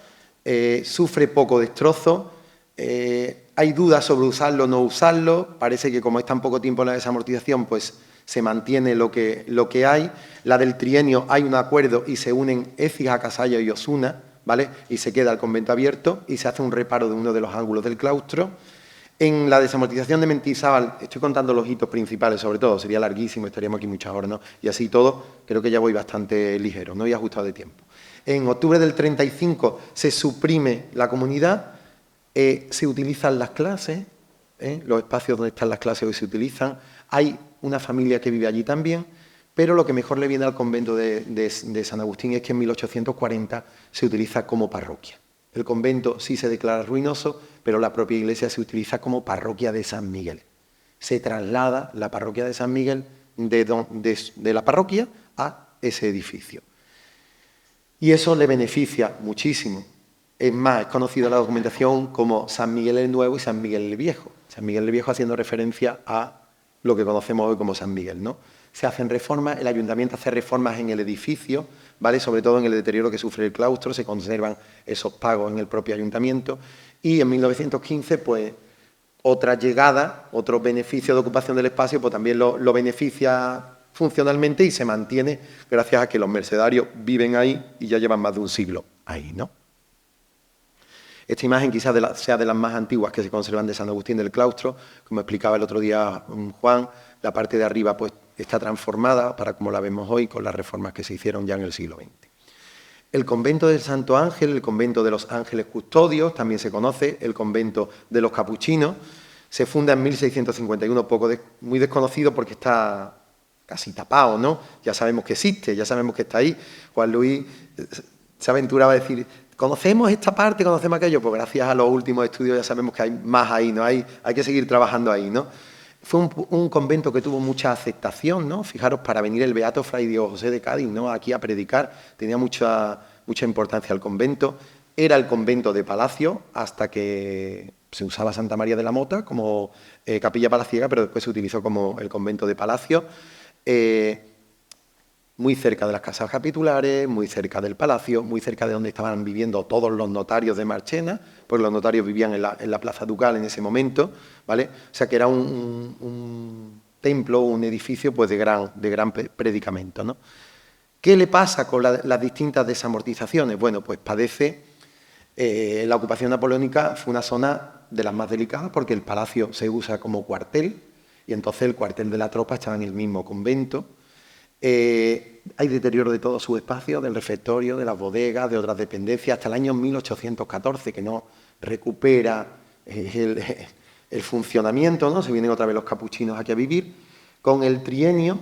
sufre poco destrozo, hay dudas sobre usarlo o no usarlo, parece que como es tan poco tiempo la desamortización, pues se mantiene lo que hay. La del trienio hay un acuerdo y se unen Écija, Casallo y Osuna, ¿vale? Y se queda el convento abierto y se hace un reparo de uno de los ángulos del claustro. En la desamortización de Mendizábal, estoy contando los hitos principales, sobre todo, sería larguísimo, estaríamos aquí muchas horas, ¿no? Y así todo, creo que ya voy bastante ligero, no voy ajustado de tiempo. En octubre del 35 se suprime la comunidad, se utilizan las clases, los espacios donde están las clases hoy se utilizan, hay una familia que vive allí también, pero lo que mejor le viene al convento de San Agustín es que en 1840 se utiliza como parroquia. El convento sí se declara ruinoso, pero la propia iglesia se utiliza como parroquia de San Miguel. Se traslada la parroquia de San Miguel de la parroquia a ese edificio. Y eso le beneficia muchísimo. Es más, es conocido en la documentación como San Miguel el Nuevo y San Miguel el Viejo. San Miguel el Viejo haciendo referencia a lo que conocemos hoy como San Miguel, ¿no? Se hacen reformas, el ayuntamiento hace reformas en el edificio, ¿vale? Sobre todo en el deterioro que sufre el claustro, se conservan esos pagos en el propio ayuntamiento y en 1915, pues, otra llegada, otro beneficio de ocupación del espacio, pues también lo beneficia funcionalmente y se mantiene gracias a que los mercedarios viven ahí y ya llevan más de un siglo ahí, ¿no? Esta imagen quizás sea de las más antiguas que se conservan de San Agustín del Claustro, como explicaba el otro día Juan, la parte de arriba pues está transformada para como la vemos hoy con las reformas que se hicieron ya en el siglo XX. El convento del Santo Ángel, el convento de los Ángeles Custodios, también se conoce, el convento de los Capuchinos, se funda en 1651, muy desconocido porque está casi tapado, ¿no? Ya sabemos que existe, ya sabemos que está ahí. Juan Luis se aventuraba a decir, conocemos esta parte, conocemos aquello, pues gracias a los últimos estudios ya sabemos que hay más ahí, ¿no? Hay que seguir trabajando ahí, ¿no? Fue un convento que tuvo mucha aceptación, ¿no? Fijaros, para venir el beato Fray Diego José de Cádiz, ¿no? Aquí a predicar, tenía mucha importancia el convento. Era el convento de palacio hasta que se usaba Santa María de la Mota como capilla palaciega, pero después se utilizó como el convento de palacio. Muy cerca de las casas capitulares, muy cerca del palacio, muy cerca de donde estaban viviendo todos los notarios de Marchena, porque los notarios vivían en la plaza ducal en ese momento, ¿vale? O sea que era un templo, un edificio pues de gran predicamento, ¿no? ¿Qué le pasa con las distintas desamortizaciones? Bueno, pues padece, la ocupación napoleónica fue una zona de las más delicadas porque el palacio se usa como cuartel y entonces el cuartel de la tropa estaba en el mismo convento. Hay deterioro de todo su espacio, del refectorio, de las bodegas, de otras dependencias, hasta el año 1814, que no recupera el funcionamiento, ¿no? Se vienen otra vez los capuchinos aquí a vivir. Con el trienio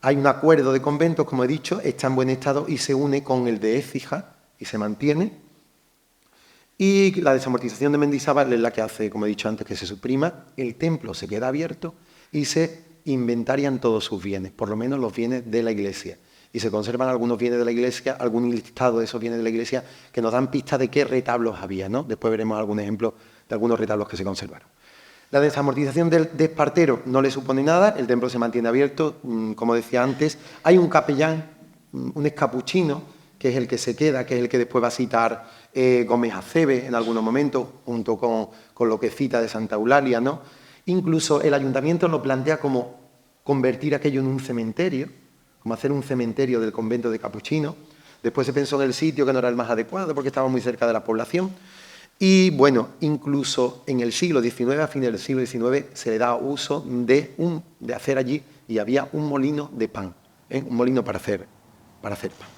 hay un acuerdo de conventos, como he dicho, está en buen estado y se une con el de Écija y se mantiene. Y la desamortización de Mendizábal es la que hace, como he dicho antes, que se suprima, el templo se queda abierto y se inventarian todos sus bienes, por lo menos los bienes de la Iglesia. Y se conservan algunos bienes de la Iglesia, algún listado de esos bienes de la Iglesia que nos dan pistas de qué retablos había, ¿no? Después veremos algún ejemplo de algunos retablos que se conservaron. La desamortización del Espartero no le supone nada, el templo se mantiene abierto, como decía antes. Hay un capellán, un escapuchino, que es el que se queda, que es el que después va a citar Gómez Acebe en algunos momentos, junto con lo que cita de Santa Eulalia, ¿no? Incluso el ayuntamiento lo plantea como convertir aquello en un cementerio, como hacer un cementerio del convento de Capuchinos. Después se pensó en el sitio que no era el más adecuado porque estaba muy cerca de la población. Y bueno, incluso en el siglo XIX, a fines del siglo XIX, se le da uso de hacer allí, y había un molino de pan, un molino para hacer pan.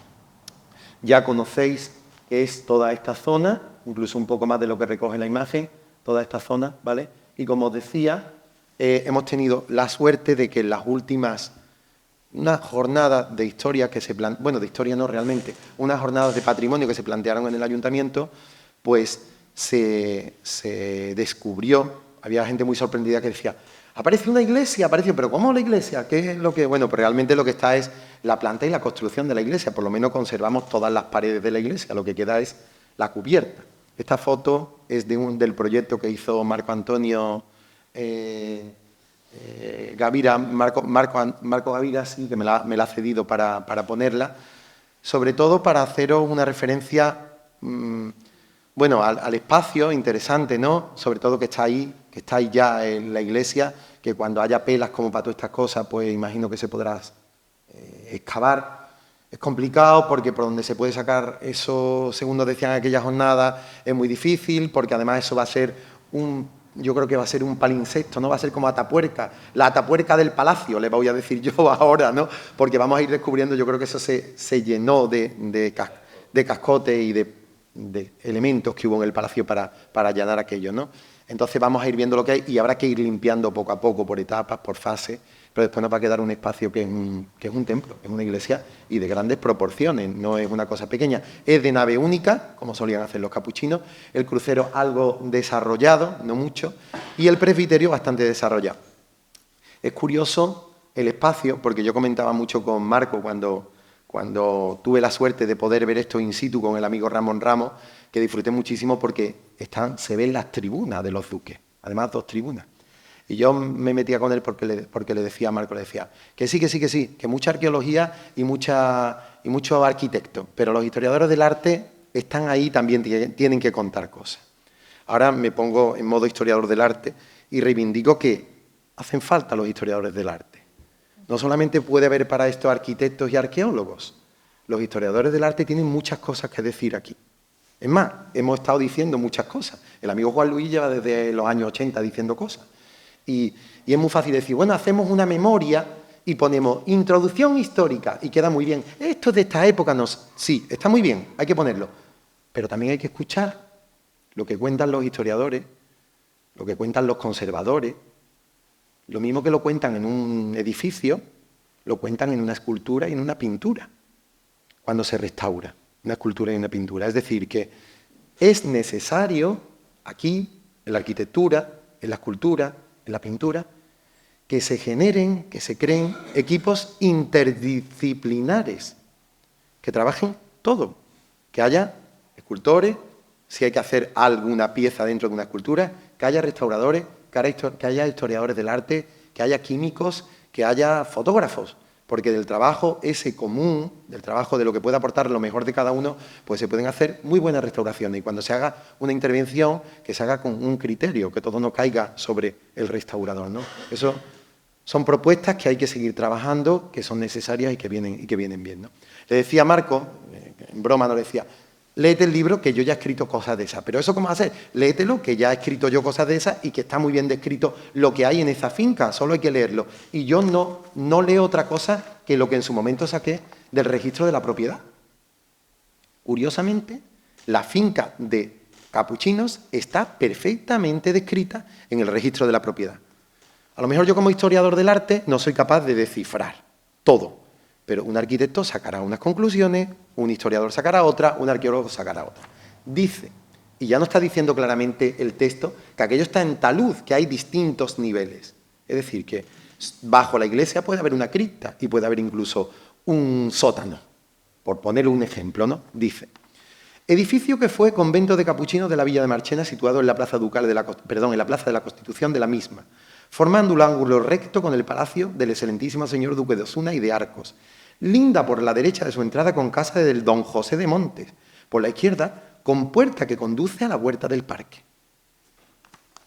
Ya conocéis que es toda esta zona, incluso un poco más de lo que recoge la imagen, toda esta zona, ¿vale? Y como os decía, hemos tenido la suerte de que en las últimas, unas jornadas de historia que se plantearon, bueno, de historia no realmente, unas jornadas de patrimonio que se plantearon en el ayuntamiento, pues se descubrió, había gente muy sorprendida que decía, Aparece una iglesia, aparece, pero ¿cómo la iglesia? ¿Qué es lo que...? Bueno, pues realmente lo que está es la planta y la construcción de la iglesia. Por lo menos conservamos todas las paredes de la iglesia, lo que queda es la cubierta. Esta foto es del proyecto que hizo Marco Antonio Gavira, Marco Gavira, sí, que me la ha cedido para ponerla, sobre todo para haceros una referencia, bueno, al espacio interesante, ¿no? Sobre todo que está ahí ya en la iglesia, que cuando haya pelas como para todas estas cosas, pues imagino que se podrá excavar. Es complicado porque por donde se puede sacar eso, según nos decían en aquella jornada, es muy difícil, porque además eso va a ser yo creo que va a ser un palinsecto, ¿no? Va a ser como Atapuerca, la Atapuerca del palacio, le voy a decir yo ahora, ¿no? Porque vamos a ir descubriendo, yo creo que eso se llenó de cascotes y de elementos que hubo en el palacio para allanar aquello, ¿no? Entonces vamos a ir viendo lo que hay y habrá que ir limpiando poco a poco, por etapas, por fases, pero después nos va a quedar un espacio que es un templo, es una iglesia y de grandes proporciones, no es una cosa pequeña. Es de nave única, como solían hacer los capuchinos, el crucero algo desarrollado, no mucho, y el presbiterio bastante desarrollado. Es curioso el espacio, porque yo comentaba mucho con Marco cuando tuve la suerte de poder ver esto in situ con el amigo Ramón Ramos, que disfruté muchísimo porque se ven las tribunas de los duques, además 2 tribunas. Y yo me metía con él porque le decía a Marco, le decía que sí, que mucha arqueología y mucho arquitecto, pero los historiadores del arte están ahí, también tienen que contar cosas. Ahora me pongo en modo historiador del arte y reivindico que hacen falta los historiadores del arte. No solamente puede haber para esto arquitectos y arqueólogos, los historiadores del arte tienen muchas cosas que decir aquí. Es más, hemos estado diciendo muchas cosas. El amigo Juan Luis lleva desde los años 80 diciendo cosas. Y es muy fácil decir, bueno, hacemos una memoria y ponemos introducción histórica y queda muy bien. Esto es de esta época, no, sí, está muy bien, hay que ponerlo. Pero también hay que escuchar lo que cuentan los historiadores, lo que cuentan los conservadores. Lo mismo que lo cuentan en un edificio, lo cuentan en una escultura y en una pintura, cuando se restaura una escultura y una pintura. Es decir, que es necesario aquí, en la arquitectura, en la escultura, en la pintura, que se generen, que se creen equipos interdisciplinares, que trabajen todo, que haya escultores, si hay que hacer alguna pieza dentro de una escultura, que haya restauradores, que haya historiadores del arte, que haya químicos, que haya fotógrafos, porque del trabajo ese común, del trabajo de lo que puede aportar lo mejor de cada uno, pues se pueden hacer muy buenas restauraciones. Y cuando se haga una intervención, que se haga con un criterio, que todo no caiga sobre el restaurador, ¿no? Eso son propuestas que hay que seguir trabajando, que son necesarias y que vienen bien, ¿no? Le decía a Marco, en broma no le decía, léete el libro que yo ya he escrito cosas de esas. Pero eso ¿cómo hacer? Léetelo, que ya he escrito yo cosas de esas y que está muy bien descrito lo que hay en esa finca, solo hay que leerlo. Y yo no leo otra cosa que lo que en su momento saqué del registro de la propiedad. Curiosamente, la finca de Capuchinos está perfectamente descrita en el registro de la propiedad. A lo mejor yo como historiador del arte no soy capaz de descifrar todo, pero un arquitecto sacará unas conclusiones, un historiador sacará otra, un arqueólogo sacará otra. Dice, y ya no está diciendo claramente el texto, que aquello está en talud, que hay distintos niveles. Es decir, que bajo la iglesia puede haber una cripta y puede haber incluso un sótano, por poner un ejemplo, ¿no? Dice, edificio que fue convento de capuchinos de la Villa de Marchena, situado en la Plaza Ducal en la Plaza de la Constitución de la misma, formando un ángulo recto con el palacio del excelentísimo señor Duque de Osuna y de Arcos, linda por la derecha de su entrada con casa del don José de Montes, por la izquierda con puerta que conduce a la huerta del parque.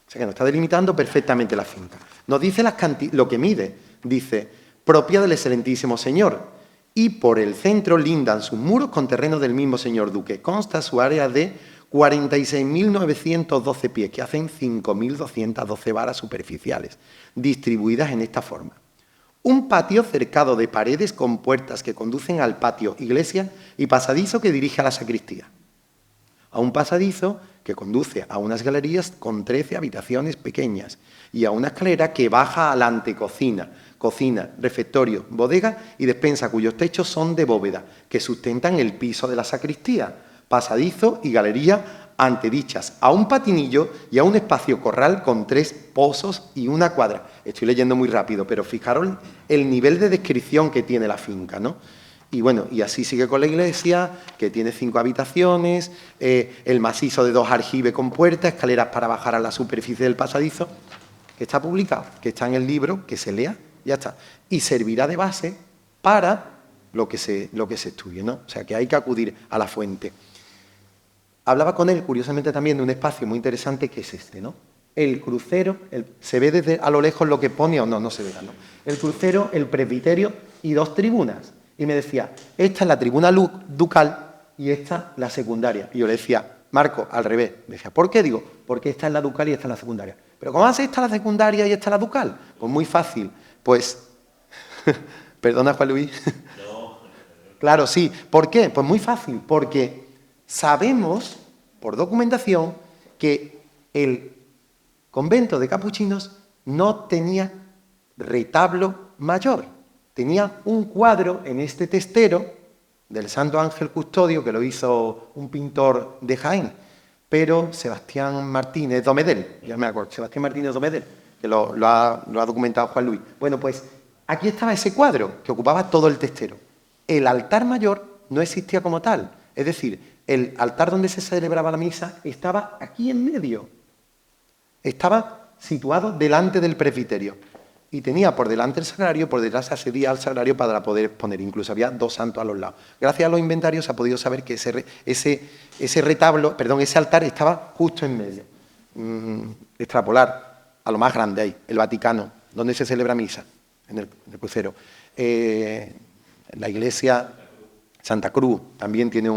O sea que nos está delimitando perfectamente la finca. Nos dice lo que mide, dice, propia del excelentísimo señor, y por el centro lindan sus muros con terreno del mismo señor duque. Consta su área de 46.912 pies, que hacen 5.212 varas superficiales, distribuidas en esta forma. Un patio cercado de paredes con puertas que conducen al patio iglesia y pasadizo que dirige a la sacristía. A un pasadizo que conduce a unas galerías con 13 habitaciones pequeñas y a una escalera que baja a la antecocina, cocina, refectorio, bodega y despensa cuyos techos son de bóveda, que sustentan el piso de la sacristía, pasadizo y galería antedichas a un patinillo y a un espacio corral con 3 pozos y una cuadra. Estoy leyendo muy rápido, pero fijaros el nivel de descripción que tiene la finca, ¿no? Y bueno, y así sigue con la iglesia, que tiene 5 habitaciones, el macizo de 2 aljibes con puertas, escaleras para bajar a la superficie del pasadizo, que está publicado, que está en el libro, que se lea, ya está. Y servirá de base para lo que se estudie, ¿no? O sea, que hay que acudir a la fuente. Hablaba con él, curiosamente, también de un espacio muy interesante que es este, ¿no? El crucero, ¿se ve desde a lo lejos lo que pone o no? No se ve, ¿no? El crucero, el presbiterio y 2 tribunas. Y me decía, esta es la tribuna ducal y esta la secundaria. Y yo le decía, Marco, al revés. Me decía, ¿por qué? Digo, porque esta es la ducal y esta es la secundaria. ¿Pero cómo hace esta la secundaria y esta la ducal? Pues muy fácil. Pues, perdona, Juan Luis. No. Claro, sí. ¿Por qué? Pues muy fácil, porque sabemos, por documentación, que el convento de capuchinos no tenía retablo mayor. Tenía un cuadro en este testero del Santo Ángel Custodio, que lo hizo un pintor de Jaén, pero Sebastián Martínez Domedel, ya me acuerdo, Sebastián Martínez Domedel, que lo ha documentado Juan Luis. Bueno, pues aquí estaba ese cuadro que ocupaba todo el testero. El altar mayor no existía como tal, es decir, el altar donde se celebraba la misa estaba aquí en medio, estaba situado delante del presbiterio. Y tenía por delante el sagrario, por detrás se accedía al sagrario para poder exponer. Incluso había 2 santos a los lados. Gracias a los inventarios se ha podido saber que ese retablo, perdón, ese altar estaba justo en medio. Extrapolar a lo más grande ahí, el Vaticano, donde se celebra misa, en el crucero. La iglesia Santa Cruz también tiene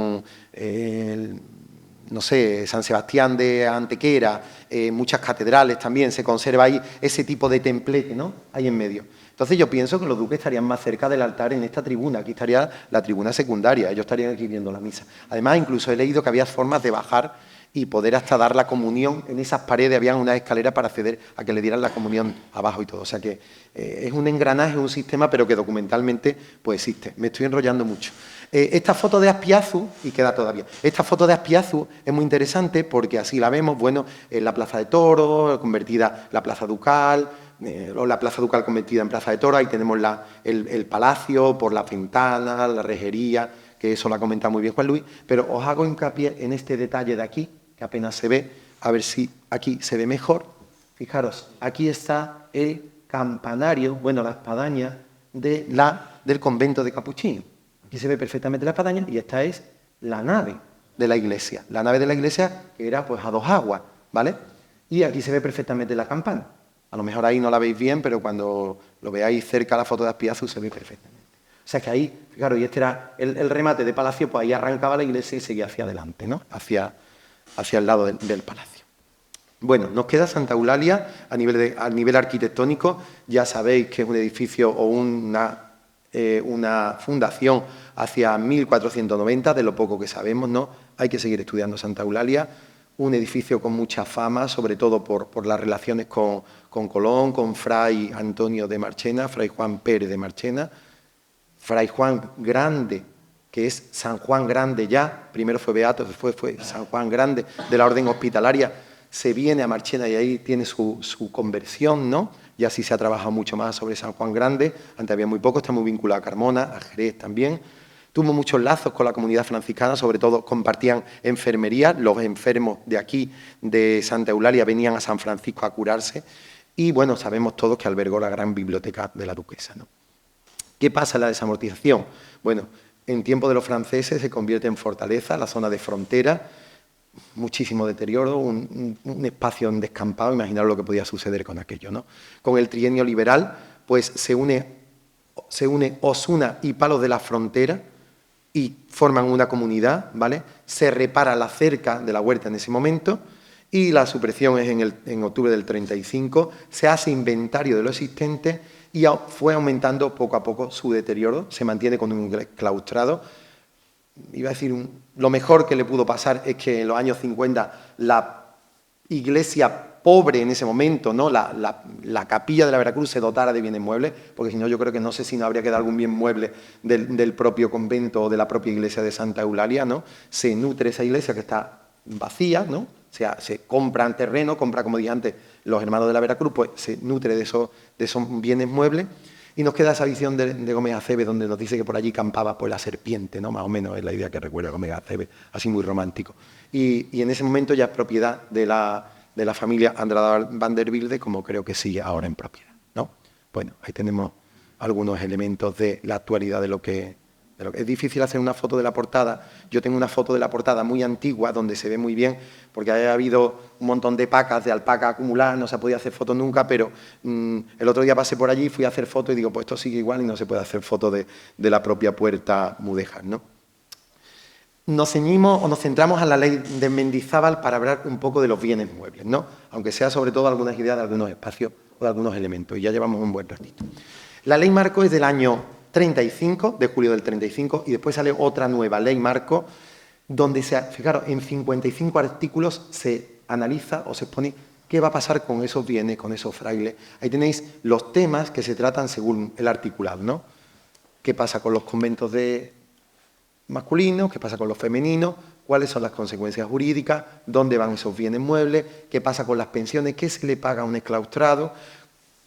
no sé, San Sebastián de Antequera, muchas catedrales también, se conserva ahí ese tipo de templete, ¿no? Ahí en medio. Entonces yo pienso que los duques estarían más cerca del altar en esta tribuna, aquí estaría la tribuna secundaria, ellos estarían aquí viendo la misa. Además, incluso he leído que había formas de bajar y poder hasta dar la comunión, en esas paredes había una escalera para acceder a que le dieran la comunión abajo y todo. O sea que es un engranaje, un sistema, pero que documentalmente pues existe. Me estoy enrollando mucho. Esta foto de Aspiazu, y queda todavía, esta foto de Aspiazu es muy interesante porque así la vemos, bueno, en la Plaza de Toros, convertida la Plaza Ducal, o la Plaza Ducal convertida en Plaza de Toros, ahí tenemos el palacio, por las ventanas, la rejería, que eso lo ha comentado muy bien Juan Luis, pero os hago hincapié en este detalle de aquí, que apenas se ve, a ver si aquí se ve mejor. Fijaros, aquí está el campanario, bueno, la espadaña del convento de Capuchinos. Aquí se ve perfectamente la espadaña y esta es la nave de la iglesia. La nave de la iglesia que era pues a 2 aguas, ¿vale? Y aquí se ve perfectamente la campana. A lo mejor ahí no la veis bien, pero cuando lo veáis cerca la foto de Aspiazu se ve perfectamente. O sea que ahí, fijaros, y este era el remate de palacio, pues ahí arrancaba la iglesia y seguía hacia adelante, ¿no? Hacia el lado del palacio. Bueno, nos queda Santa Eulalia a nivel arquitectónico. Ya sabéis que es un edificio o una fundación hacia 1490, de lo poco que sabemos, ¿no? Hay que seguir estudiando Santa Eulalia, un edificio con mucha fama, sobre todo por las relaciones con Colón, con Fray Antonio de Marchena, Fray Juan Pérez de Marchena, Fray Juan Grande, que es San Juan Grande ya, primero fue beato, después fue San Juan Grande de la Orden Hospitalaria, se viene a Marchena y ahí tiene su conversión, ¿no? Y así se ha trabajado mucho más sobre San Juan Grande, antes había muy poco, está muy vinculado a Carmona, a Jerez también. Tuvo muchos lazos con la comunidad franciscana, sobre todo compartían enfermería, los enfermos de aquí, de Santa Eulalia, venían a San Francisco a curarse y, bueno, sabemos todos que albergó la gran biblioteca de la duquesa, ¿no? ¿Qué pasa en la desamortización? Bueno, en tiempo de los franceses se convierte en fortaleza, la zona de frontera, muchísimo deterioro, un espacio en descampado, imaginaros lo que podía suceder con aquello, ¿no? Con el trienio liberal, pues se une Osuna y Palos de la Frontera y forman una comunidad, ¿vale? Se repara la cerca de la huerta en ese momento y la supresión es en octubre del 35, se hace inventario de lo existente y fue aumentando poco a poco su deterioro, se mantiene con un claustrado. Iba a decir, lo mejor que le pudo pasar es que en los años 50 la iglesia pobre en ese momento, ¿no? la capilla de la Veracruz se dotara de bienes muebles, porque si no yo creo que no sé si no habría quedado algún bien mueble del propio convento o de la propia iglesia de Santa Eulalia, ¿no? Se nutre esa iglesia que está vacías, ¿no? O sea, se compran terreno, compra, como dije antes, los hermanos de la Veracruz, pues se nutre de esos bienes muebles. Y nos queda esa visión de Gómez Aceves, donde nos dice que por allí campaba pues la serpiente, ¿no? Más o menos es la idea que recuerda Gómez Aceves, así muy romántico. Y en ese momento ya es propiedad de la familia Andrada Vanderbilde, como creo que sigue ahora en propiedad, ¿no? Bueno, ahí tenemos algunos elementos de la actualidad de lo que es difícil hacer una foto de la portada. Yo tengo una foto de la portada muy antigua, donde se ve muy bien, porque ha habido un montón de pacas de alpaca acumuladas, no se ha podido hacer fotos nunca, pero el otro día pasé por allí, fui a hacer fotos y digo, pues esto sigue igual y no se puede hacer foto de la propia puerta mudéjar, ¿no? Nos ceñimos o nos centramos en la ley de Mendizábal para hablar un poco de los bienes muebles, ¿no? Aunque sea sobre todo algunas ideas de algunos espacios o de algunos elementos, y ya llevamos un buen ratito. La ley marco es del año 35, de julio del 35, y después sale otra nueva ley marco, donde, fijaros, en 55 artículos se analiza o se expone qué va a pasar con esos bienes, con esos frailes. Ahí tenéis los temas que se tratan según el articulado, ¿no? ¿Qué pasa con los conventos de masculinos? ¿Qué pasa con los femeninos? ¿Cuáles son las consecuencias jurídicas? ¿Dónde van esos bienes muebles? ¿Qué pasa con las pensiones? ¿Qué se le paga a un exclaustrado?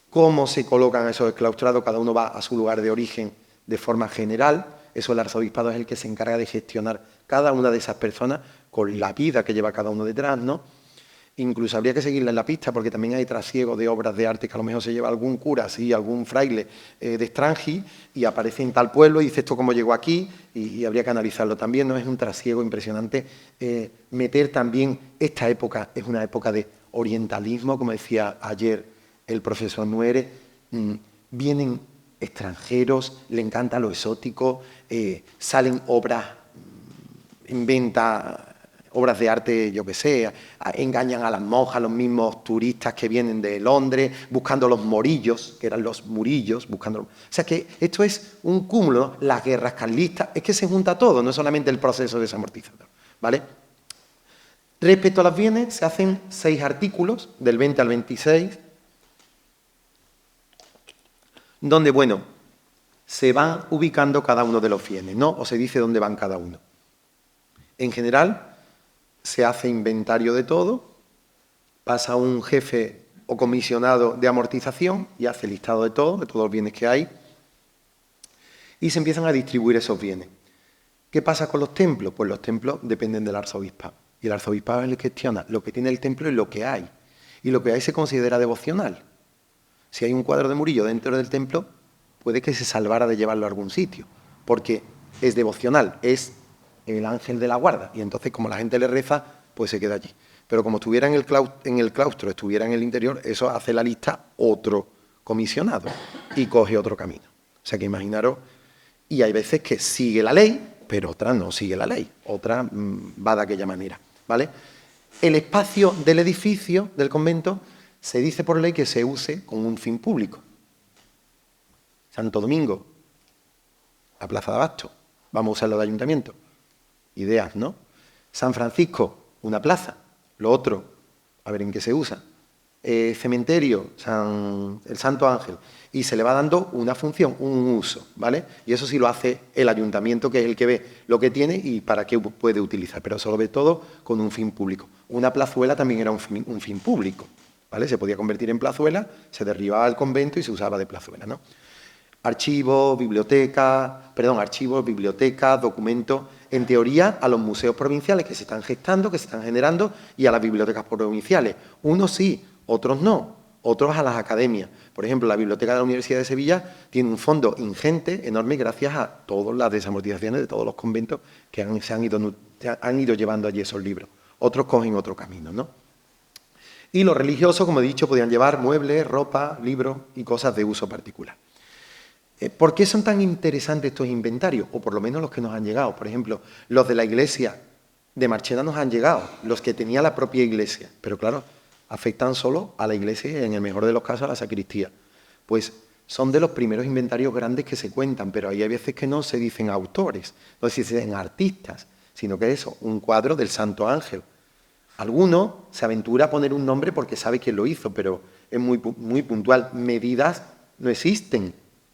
¿Cómo se colocan esos exclaustrados? Cada uno va a su lugar de origen de forma general. Eso el arzobispado es el que se encarga de gestionar cada una de esas personas con la vida que lleva cada uno detrás, ¿no? Incluso habría que seguirla en la pista, porque también hay trasiego de obras de arte que a lo mejor se lleva algún cura, así, algún fraile de extranji, y aparece en tal pueblo y dice esto cómo llegó aquí, y habría que analizarlo también, ¿no? Es un trasiego impresionante. Meter también esta época, es una época de orientalismo, como decía ayer el profesor Nuere, vienen extranjeros, le encanta lo exótico, salen obras en venta, obras de arte, yo qué sé, engañan a las monjas, los mismos turistas que vienen de Londres, buscando los morillos, que eran los murillos, buscando... O sea que esto es un cúmulo, ¿no? Las guerras carlistas, es que se junta todo, no es solamente el proceso desamortizador, ¿vale? Respecto a los bienes, se hacen 6 artículos, del 20 al 26, donde, bueno, se van ubicando cada uno de los bienes, ¿no? O se dice dónde van cada uno. En general, se hace inventario de todo, pasa un jefe o comisionado de amortización y hace listado de todos los bienes que hay, y se empiezan a distribuir esos bienes. ¿Qué pasa con los templos? Pues los templos dependen del arzobispado, y el arzobispado es el que gestiona lo que tiene el templo y lo que hay, y lo que hay se considera devocional. Si hay un cuadro de Murillo dentro del templo, puede que se salvara de llevarlo a algún sitio, porque es devocional, es el ángel de la guarda, y entonces como la gente le reza, pues se queda allí. Pero como estuviera en el claustro, estuviera en el interior, eso hace la lista otro comisionado y coge otro camino. O sea que imaginaros, y hay veces que sigue la ley, pero otra no sigue la ley, otra va de aquella manera, ¿vale? El espacio del edificio del convento se dice por ley que se use con un fin público. Santo Domingo, la Plaza de Abasto, vamos a usarlo de ayuntamiento. Ideas, ¿no? San Francisco, una plaza. Lo otro, a ver en qué se usa. Cementerio, el Santo Ángel. Y se le va dando una función, un uso, ¿vale? Y eso sí lo hace el ayuntamiento, que es el que ve lo que tiene y para qué puede utilizar. Pero eso lo ve todo con un fin público. Una plazuela también era un fin público, ¿vale? Se podía convertir en plazuela, se derribaba el convento y se usaba de plazuela, ¿no? Archivos, bibliotecas, documentos, en teoría a los museos provinciales que se están gestando, que se están generando, y a las bibliotecas provinciales. Unos sí, otros no, otros a las academias. Por ejemplo, la Biblioteca de la Universidad de Sevilla tiene un fondo ingente, enorme, gracias a todas las desamortizaciones de todos los conventos que han ido llevando allí esos libros. Otros cogen otro camino, ¿no? Y los religiosos, como he dicho, podían llevar muebles, ropa, libros y cosas de uso particular. ¿Por qué son tan interesantes estos inventarios? O por lo menos los que nos han llegado. Por ejemplo, los de la iglesia de Marchena nos han llegado, los que tenía la propia iglesia. Pero claro, afectan solo a la iglesia y en el mejor de los casos a la sacristía. Pues son de los primeros inventarios grandes que se cuentan, pero ahí hay veces que no se dicen autores, no se dicen artistas, sino que eso, un cuadro del Santo Ángel. Alguno se aventura a poner un nombre porque sabe quién lo hizo, pero es muy puntual. Medidas no existen.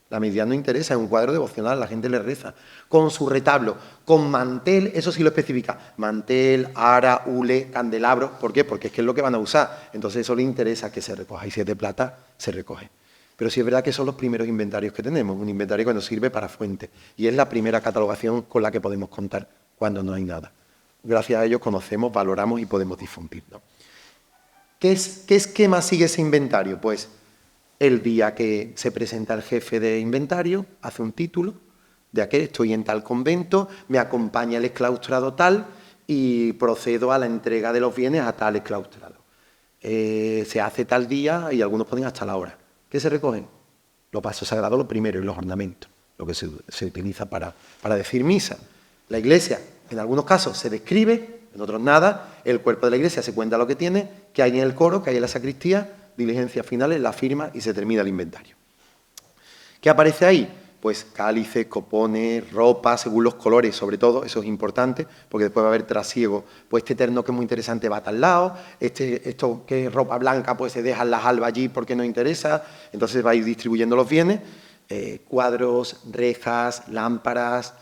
La medida no interesa, es un cuadro devocional, la gente le reza. Con su retablo, con mantel, eso sí lo especifica. Mantel, ara, hule, candelabro. ¿Por qué? Porque es que es lo que van a usar. Entonces eso le interesa que se recoja. Y si es de plata, se recoge. Pero sí es verdad que son los primeros inventarios que tenemos. Un inventario que nos sirve para fuente. Y es la primera catalogación con la que podemos contar cuando no hay nada. Gracias a ellos conocemos, valoramos y podemos difundirlo. ¿Qué esquema sigue ese inventario? Pues el día que se presenta el jefe de inventario, hace un título de aquel, estoy en tal convento, me acompaña el exclaustrado tal y procedo a la entrega de los bienes a tal exclaustrado. Se hace tal día y algunos ponen hasta la hora. ¿Qué se recogen? Los pasos sagrados, lo primero, y los ornamentos, lo que se utiliza para decir misa. La iglesia, en algunos casos, se describe, en otros nada, el cuerpo de la iglesia se cuenta lo que tiene, que hay en el coro, que hay en la sacristía, diligencias finales, la firma y se termina el inventario. ¿Qué aparece ahí? Pues cálices, copones, ropa, según los colores, sobre todo, eso es importante, porque después va a haber trasiego. Pues este terno que es muy interesante va a tal lado, esto que es ropa blanca, pues se dejan las albas allí porque no interesa, entonces va a ir distribuyendo los bienes, cuadros, rejas, lámparas,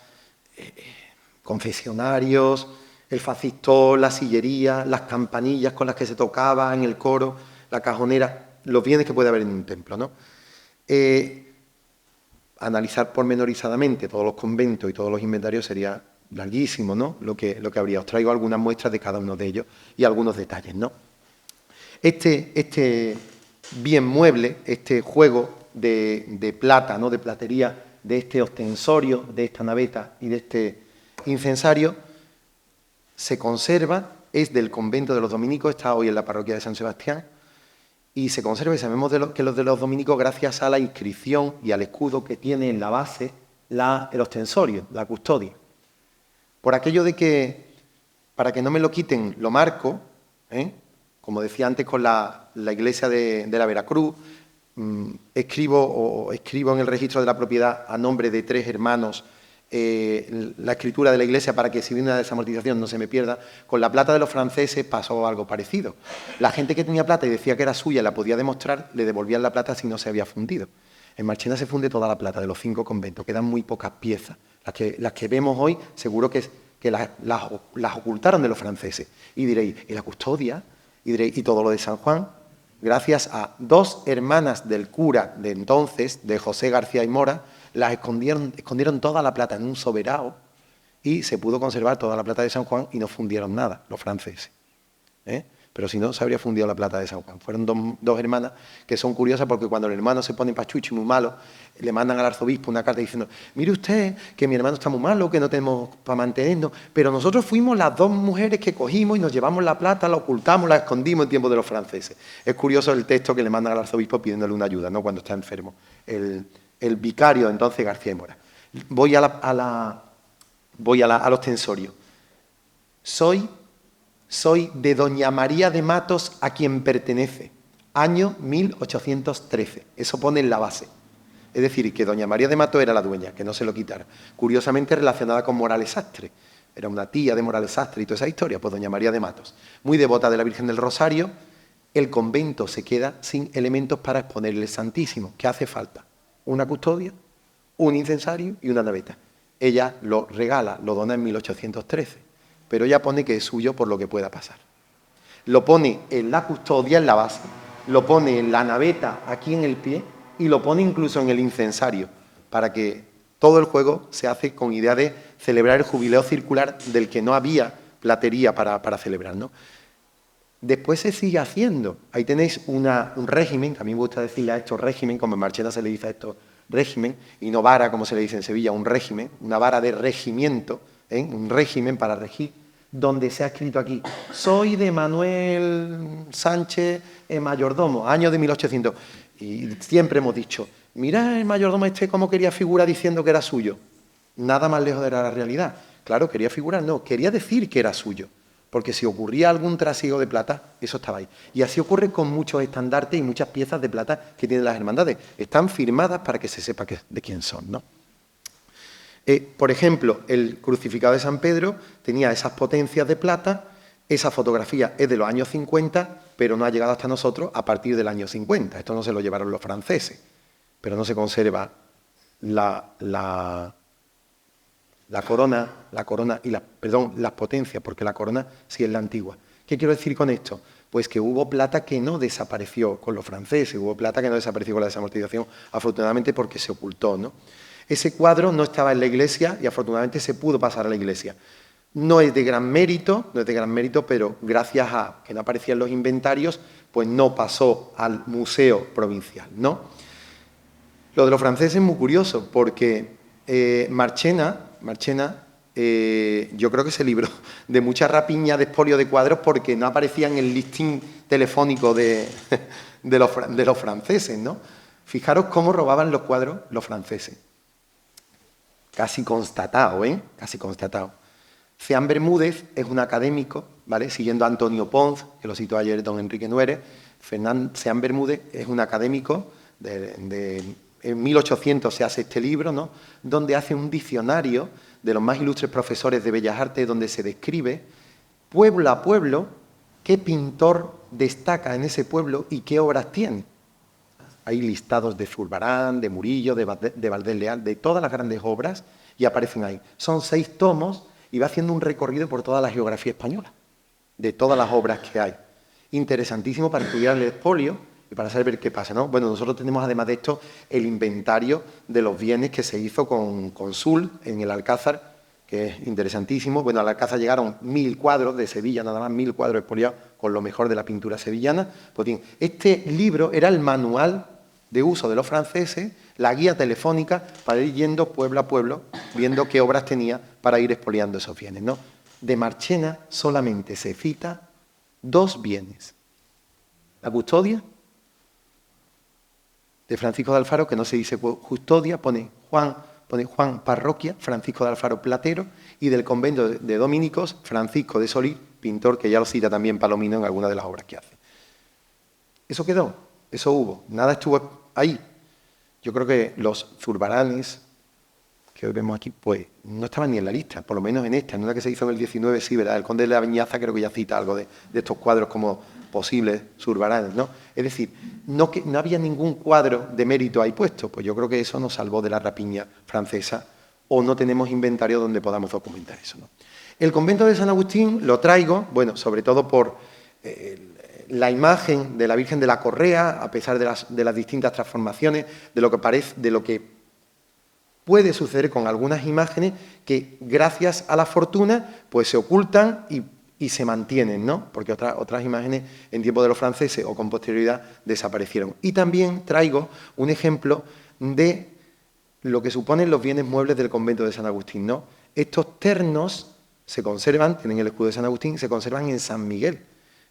confesionarios, el facistol, la sillería, las campanillas con las que se tocaba en el coro, la cajonera, los bienes que puede haber en un templo, ¿no? Analizar pormenorizadamente todos los conventos y todos los inventarios sería larguísimo, ¿no? Lo que habría. Os traigo algunas muestras de cada uno de ellos y algunos detalles, ¿no? Este bien mueble, este juego de plata, ¿no? De platería, de este ostensorio, de esta naveta y de este incensario, se conserva, es del convento de los dominicos, está hoy en la parroquia de San Sebastián, y se conserva, y sabemos que los de los dominicos, gracias a la inscripción y al escudo que tiene en la base el ostensorio, la custodia. Por aquello de que, para que no me lo quiten, lo marco, como decía antes con la iglesia de la Veracruz, escribo en el registro de la propiedad a nombre de 3 hermanos la escritura de la iglesia para que si viene una desamortización no se me pierda. Con la plata de los franceses pasó algo parecido. La gente que tenía plata y decía que era suya y la podía demostrar, le devolvían la plata si no se había fundido. En Marchena se funde toda la plata de los 5 conventos, quedan muy pocas piezas. Las que vemos hoy seguro que las ocultaron de los franceses. Y diréis, ¿y la custodia? Y diréis, ¿y todo lo de San Juan? Gracias a 2 hermanas del cura de entonces, de José García y Mora, las escondieron toda la plata en un soberano y se pudo conservar toda la plata de San Juan y no fundieron nada los franceses. Pero si no, se habría fundido la plata de San Juan. Fueron dos hermanas que son curiosas porque cuando el hermano se pone pachucho y muy malo, le mandan al arzobispo una carta diciendo, mire usted que mi hermano está muy malo, que no tenemos para mantenernos, pero nosotros fuimos las 2 mujeres que cogimos y nos llevamos la plata, la ocultamos, la escondimos en tiempo de los franceses. Es curioso el texto que le mandan al arzobispo pidiéndole una ayuda, ¿no? Cuando está enfermo. El vicario, entonces, García y Mora. Voy al ostensorio. Soy de doña María de Matos, a quien pertenece, año 1813. Eso pone en la base. Es decir, que doña María de Matos era la dueña, que no se lo quitara. Curiosamente relacionada con Morales Sastre. Era una tía de Morales Sastre y toda esa historia, pues doña María de Matos. Muy devota de la Virgen del Rosario, el convento se queda sin elementos para exponerle el Santísimo. ¿Qué hace falta? Una custodia, un incensario y una naveta. Ella lo regala, lo dona en 1813, pero ella pone que es suyo por lo que pueda pasar. Lo pone en la custodia, en la base, lo pone en la naveta, aquí en el pie, y lo pone incluso en el incensario, para que todo el juego se hace con idea de celebrar el jubileo circular del que no había platería para celebrar, ¿no? Después se sigue haciendo. Ahí tenéis un régimen, que a mí me gusta decirle a esto régimen, como en Marchena se le dice a esto régimen, y no vara, como se le dice en Sevilla, un régimen, una vara de regimiento, un régimen para regir, donde se ha escrito aquí, soy de Manuel Sánchez mayordomo, año de 1800. Y siempre hemos dicho, mira el mayordomo cómo quería figurar diciendo que era suyo. Nada más lejos de la realidad. Claro, quería figurar, no, quería decir que era suyo. Porque si ocurría algún trasiego de plata, eso estaba ahí. Y así ocurre con muchos estandartes y muchas piezas de plata que tienen las hermandades. Están firmadas para que se sepa de quién son, ¿no? Por ejemplo, el crucificado de San Pedro tenía esas potencias de plata, esa fotografía es de los años 50, pero no ha llegado hasta nosotros a partir del año 50. Esto no se lo llevaron los franceses, pero no se conserva la corona y las potencias, porque la corona sí es la antigua. ¿Qué quiero decir con esto? Pues que hubo plata que no desapareció con los franceses, hubo plata que no desapareció con la desamortización, afortunadamente porque se ocultó, ¿no? Ese cuadro no estaba en la iglesia y afortunadamente se pudo pasar a la iglesia. No es de gran mérito, pero gracias a que no aparecían los inventarios, pues no pasó al museo provincial, ¿no? Lo de los franceses es muy curioso, porque Marchena, yo creo que se libró de mucha rapiña de expolio de cuadros porque no aparecía en el listín telefónico de los franceses, ¿no? Fijaros cómo robaban los cuadros los franceses. Casi constatado, ¿eh? Casi constatado. Ceán Bermúdez es un académico, ¿vale? Siguiendo a Antonio Pons, que lo citó ayer don Enrique Nuere. Ceán Bermúdez es un académico en 1800 se hace este libro, ¿no? Donde hace un diccionario de los más ilustres profesores de Bellas Artes, donde se describe pueblo a pueblo qué pintor destaca en ese pueblo y qué obras tiene. Hay listados de Zurbarán, de Murillo, de Valdés Leal, de todas las grandes obras, y aparecen ahí. Son 6 tomos y va haciendo un recorrido por toda la geografía española, de todas las obras que hay. Interesantísimo para estudiar el expolio y para saber qué pasa, ¿no? Bueno, nosotros tenemos además de esto el inventario de los bienes que se hizo con Sul en el Alcázar, que es interesantísimo. Bueno, al Alcázar llegaron 1000 cuadros de Sevilla, nada más 1000 cuadros expoliados con lo mejor de la pintura sevillana. Pues bien, este libro era el manual de uso de los franceses, la guía telefónica para ir yendo pueblo a pueblo, viendo qué obras tenía para ir expoliando esos bienes, ¿no? De Marchena solamente se cita 2 bienes. La custodia de Francisco de Alfaro, que no se dice custodia, pone Juan Parroquia, Francisco de Alfaro Platero, y del convento de dominicos, Francisco de Solís, pintor, que ya lo cita también Palomino en alguna de las obras que hace. Eso quedó, eso hubo, nada estuvo ahí. Yo creo que los Zurbaranes, que hoy vemos aquí, pues no estaban ni en la lista, por lo menos en esta, en una que se hizo en el 19, sí, ¿verdad? El conde de la Viñaza creo que ya cita algo de estos cuadros como posibles Zurbaranes, ¿no? Es decir, no había ningún cuadro de mérito ahí puesto, pues yo creo que eso nos salvó de la rapiña francesa, o no tenemos inventario donde podamos documentar eso, ¿no? El convento de San Agustín lo traigo, bueno, sobre todo por la imagen de la Virgen de la Correa, a pesar de las distintas transformaciones, de lo que puede suceder con algunas imágenes que, gracias a la fortuna, pues se ocultan y se mantienen, ¿no? Porque otras imágenes en tiempo de los franceses o con posterioridad desaparecieron. Y también traigo un ejemplo de lo que suponen los bienes muebles del convento de San Agustín, ¿no? Estos ternos se conservan, tienen el escudo de San Agustín, se conservan en San Miguel,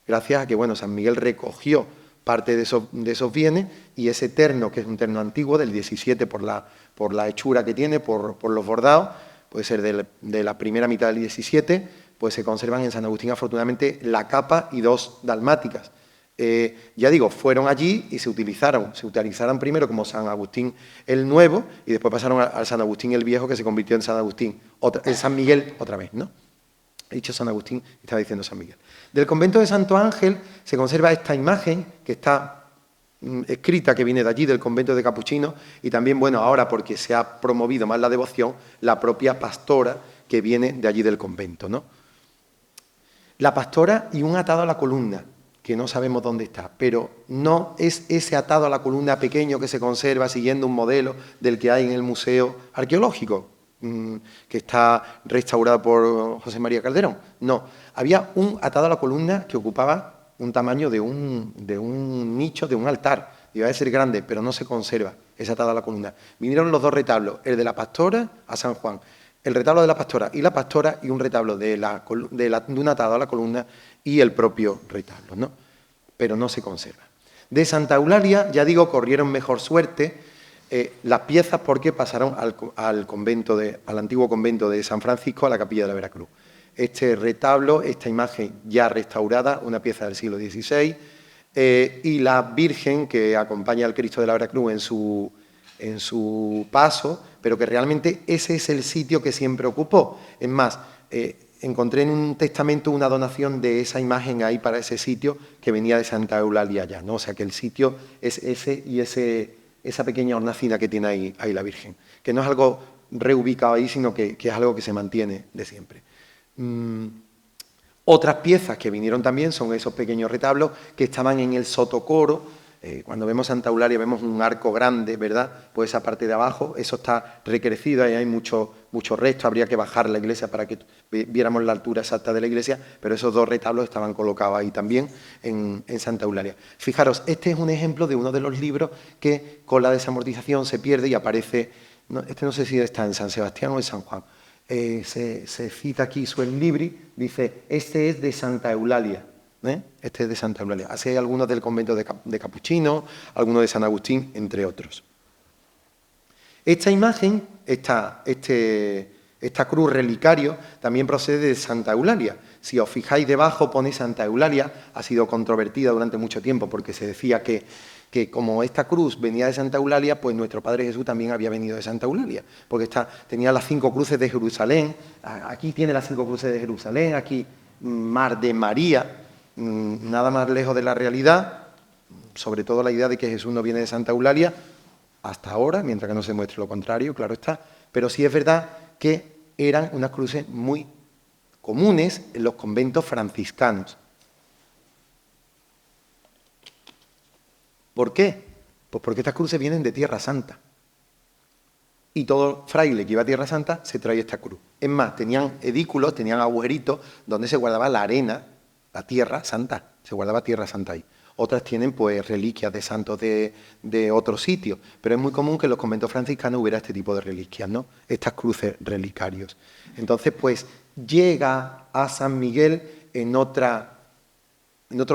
gracias a que, bueno, San Miguel recogió parte de esos bienes, y ese terno, que es un terno antiguo, del 17 por la hechura que tiene, por los bordados, puede ser de la primera mitad del 17, pues se conservan en San Agustín, afortunadamente, la capa y 2 dalmáticas. Ya digo, fueron allí y se utilizaron primero como San Agustín el Nuevo, y después pasaron al San Agustín el Viejo, que se convirtió en San Agustín, en San Miguel otra vez, ¿no? He dicho San Agustín, estaba diciendo San Miguel. Del convento de Santo Ángel se conserva esta imagen que está escrita, que viene de allí, del convento de Capuchinos, y también, bueno, ahora porque se ha promovido más la devoción, la propia pastora que viene de allí del convento, ¿no? La pastora y un atado a la columna, que no sabemos dónde está, pero no es ese atado a la columna pequeño que se conserva siguiendo un modelo del que hay en el Museo Arqueológico, que está restaurado por José María Calderón. No, había un atado a la columna que ocupaba un tamaño de un nicho, de un altar. Iba a ser grande, pero no se conserva ese atado a la columna. Vinieron los 2 retablos, el de la pastora a San Juan, el retablo de la pastora, y un retablo de un atado a la columna y el propio retablo, ¿no? Pero no se conserva. De Santa Eulalia, ya digo, corrieron mejor suerte las piezas, porque pasaron al antiguo convento de San Francisco, a la capilla de la Veracruz. Este retablo, esta imagen ya restaurada, una pieza del siglo XVI, y la Virgen que acompaña al Cristo de la Veracruz en su paso, pero que realmente ese es el sitio que siempre ocupó. Es más, encontré en un testamento una donación de esa imagen ahí para ese sitio, que venía de Santa Eulalia ya, ¿no? O sea que el sitio es ese, y ese esa pequeña hornacina que tiene ahí la Virgen, que no es algo reubicado ahí, sino que es algo que se mantiene de siempre. Otras piezas que vinieron también son esos pequeños retablos que estaban en el sotocoro. Cuando vemos Santa Eulalia vemos un arco grande, ¿verdad? Pues esa parte de abajo, eso está recrecido, ahí hay mucho resto, habría que bajar la iglesia para que viéramos la altura exacta de la iglesia, pero esos dos retablos estaban colocados ahí también en Santa Eulalia. Fijaros, este es un ejemplo de uno de los libros que con la desamortización se pierde y aparece, este no sé si está en San Sebastián o en San Juan, se cita aquí su libri, dice, este es de Santa Eulalia. Este es de Santa Eulalia. Así hay algunos del convento de Capuchinos, algunos de San Agustín, entre otros. Esta imagen, esta cruz relicario, también procede de Santa Eulalia. Si os fijáis debajo pone Santa Eulalia, ha sido controvertida durante mucho tiempo porque se decía que como esta cruz venía de Santa Eulalia, pues nuestro Padre Jesús también había venido de Santa Eulalia, porque tenía las 5 cruces de Jerusalén, aquí tiene las 5 cruces de Jerusalén, aquí Mar de María. Nada más lejos de la realidad, sobre todo la idea de que Jesús no viene de Santa Eulalia hasta ahora, mientras que no se muestre lo contrario, claro está, pero sí es verdad que eran unas cruces muy comunes en los conventos franciscanos. ¿Por qué? Pues porque estas cruces vienen de Tierra Santa. Y todo fraile que iba a Tierra Santa se traía esta cruz. Es más, tenían edículos, tenían agujeritos donde se guardaba la arena, la Tierra Santa, se guardaba Tierra Santa ahí. Otras tienen pues reliquias de santos de otros sitios, pero es muy común que en los conventos franciscanos hubiera este tipo de reliquias, ¿no? Estas cruces relicarios. Entonces, pues llega a San Miguel en otro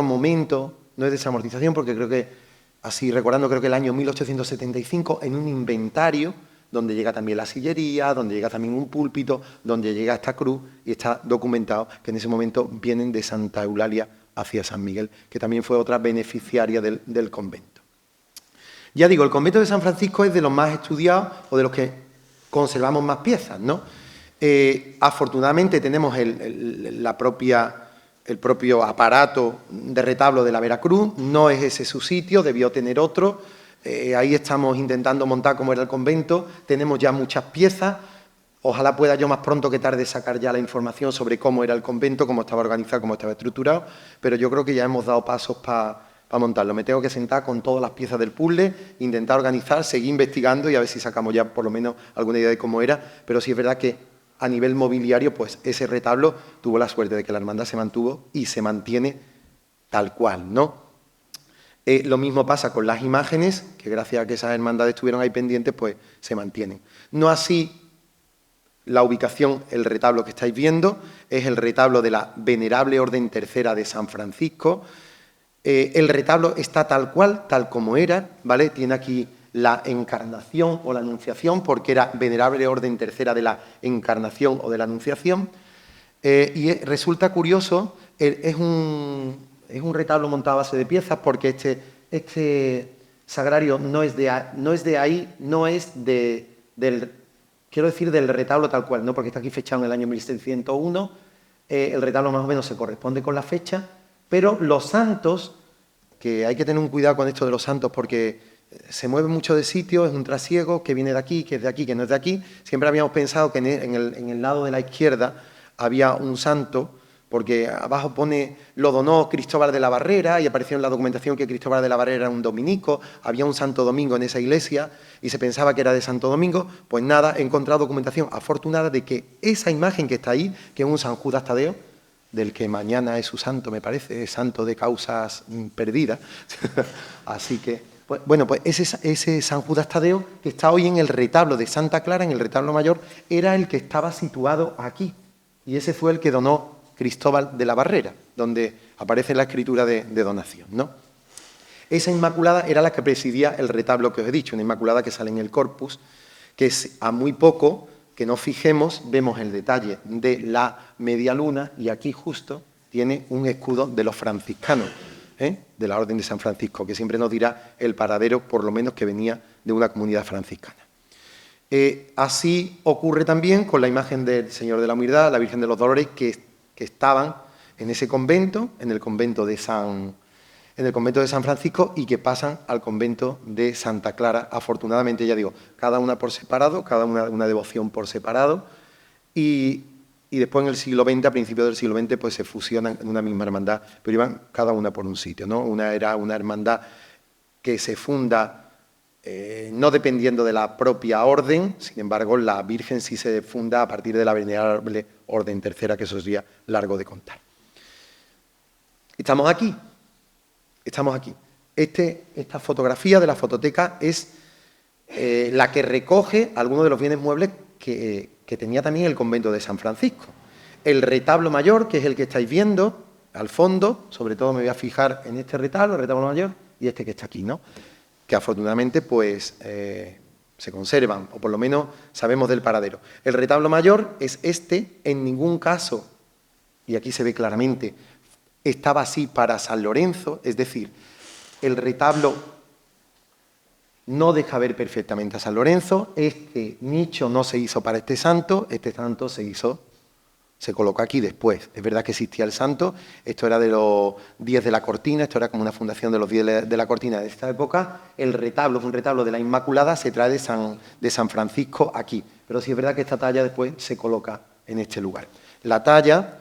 momento, no es desamortización, porque creo que, así recordando, creo que el año 1875, en un inventario, donde llega también la sillería, donde llega también un púlpito, donde llega esta cruz, y está documentado que en ese momento vienen de Santa Eulalia hacia San Miguel, que también fue otra beneficiaria del convento. Ya digo, el convento de San Francisco es de los más estudiados o de los que conservamos más piezas, ¿no? Afortunadamente tenemos el propio aparato de retablo de la Veracruz, no es ese su sitio, debió tener otro. Ahí estamos intentando montar como era el convento, tenemos ya muchas piezas, ojalá pueda yo más pronto que tarde sacar ya la información sobre cómo era el convento, cómo estaba organizado, cómo estaba estructurado, pero yo creo que ya hemos dado pasos para montarlo. Me tengo que sentar con todas las piezas del puzzle, intentar organizar, seguir investigando y a ver si sacamos ya por lo menos alguna idea de cómo era, pero sí es verdad que a nivel mobiliario, pues ese retablo tuvo la suerte de que la hermandad se mantuvo y se mantiene tal cual, ¿no? Lo mismo pasa con las imágenes, que gracias a que esas hermandades estuvieron ahí pendientes, pues se mantienen. No así la ubicación, el retablo que estáis viendo, es el retablo de la Venerable Orden Tercera de San Francisco. El retablo está tal cual, tal como era, ¿vale? Tiene aquí la Encarnación o la Anunciación, porque era Venerable Orden Tercera de la Encarnación o de la Anunciación. Y resulta curioso, es un retablo montado a base de piezas, porque este sagrario no es del retablo tal cual, ¿no? Porque está aquí fechado en el año 1601, el retablo más o menos se corresponde con la fecha, pero los santos, que hay que tener un cuidado con esto de los santos porque se mueve mucho de sitio, es un trasiego que viene de aquí, que es de aquí, que no es de aquí. Siempre habíamos pensado que en el lado de la izquierda había un santo, porque abajo pone, lo donó Cristóbal de la Barrera, y apareció en la documentación que Cristóbal de la Barrera era un dominico, había un Santo Domingo en esa iglesia, y se pensaba que era de Santo Domingo. Pues nada, he encontrado documentación afortunada de que esa imagen que está ahí, que es un San Judas Tadeo, del que mañana es su santo, me parece, es santo de causas perdidas. Así que, pues, bueno, pues ese San Judas Tadeo, que está hoy en el retablo de Santa Clara, en el retablo mayor, era el que estaba situado aquí, y ese fue el que donó Cristóbal de la Barrera, donde aparece la escritura de donación, ¿no? Esa Inmaculada era la que presidía el retablo que os he dicho, una Inmaculada que sale en el corpus, que es a muy poco que nos fijemos, vemos el detalle de la media luna, y aquí justo tiene un escudo de los franciscanos, de la Orden de San Francisco, que siempre nos dirá el paradero, por lo menos que venía de una comunidad franciscana. Así ocurre también con la imagen del Señor de la Humildad, la Virgen de los Dolores, que estaban en ese convento, en el convento de San en el convento de San Francisco y que pasan al convento de Santa Clara. Afortunadamente, ya digo, cada una por separado, cada una devoción por separado, y después en el siglo XX, a principios del siglo XX, pues se fusionan en una misma hermandad, pero iban cada una por un sitio, ¿no? Una era una hermandad que se funda no dependiendo de la propia orden, sin embargo, la Virgen sí se funda a partir de la Venerable Orden Tercera, que eso sería largo de contar. Estamos aquí. Estamos aquí. Esta fotografía de la fototeca es la que recoge algunos de los bienes muebles que tenía también el convento de San Francisco. El retablo mayor, que es el que estáis viendo al fondo, sobre todo me voy a fijar en este retablo, el retablo mayor, y este que está aquí, ¿no? Que afortunadamente pues se conservan, o por lo menos sabemos del paradero. El retablo mayor es este, en ningún caso, y aquí se ve claramente, estaba así para San Lorenzo, es decir, el retablo no deja ver perfectamente a San Lorenzo, este nicho no se hizo para este santo se colocó aquí después. Es verdad que existía el santo, esto era de los 10 de la Cortina, esto era como una fundación de los 10 de la Cortina de esta época. El retablo, un retablo de la Inmaculada, se trae de San Francisco aquí, pero sí es verdad que esta talla después se coloca en este lugar. La talla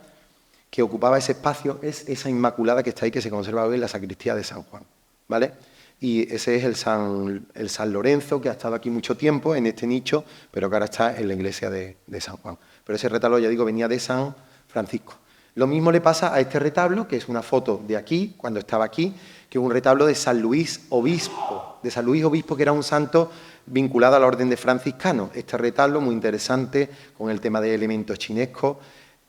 que ocupaba ese espacio es esa Inmaculada que está ahí, que se conserva hoy en la sacristía de San Juan, ¿vale? Y ese es el San Lorenzo, que ha estado aquí mucho tiempo en este nicho, pero que ahora está en la iglesia de San Juan. Pero ese retablo, ya digo, venía de San Francisco. Lo mismo le pasa a este retablo, que es una foto de aquí, cuando estaba aquí, que es un retablo de San Luis Obispo, que era un santo vinculado a la orden de franciscanos. Este retablo, muy interesante, con el tema de elementos chinescos,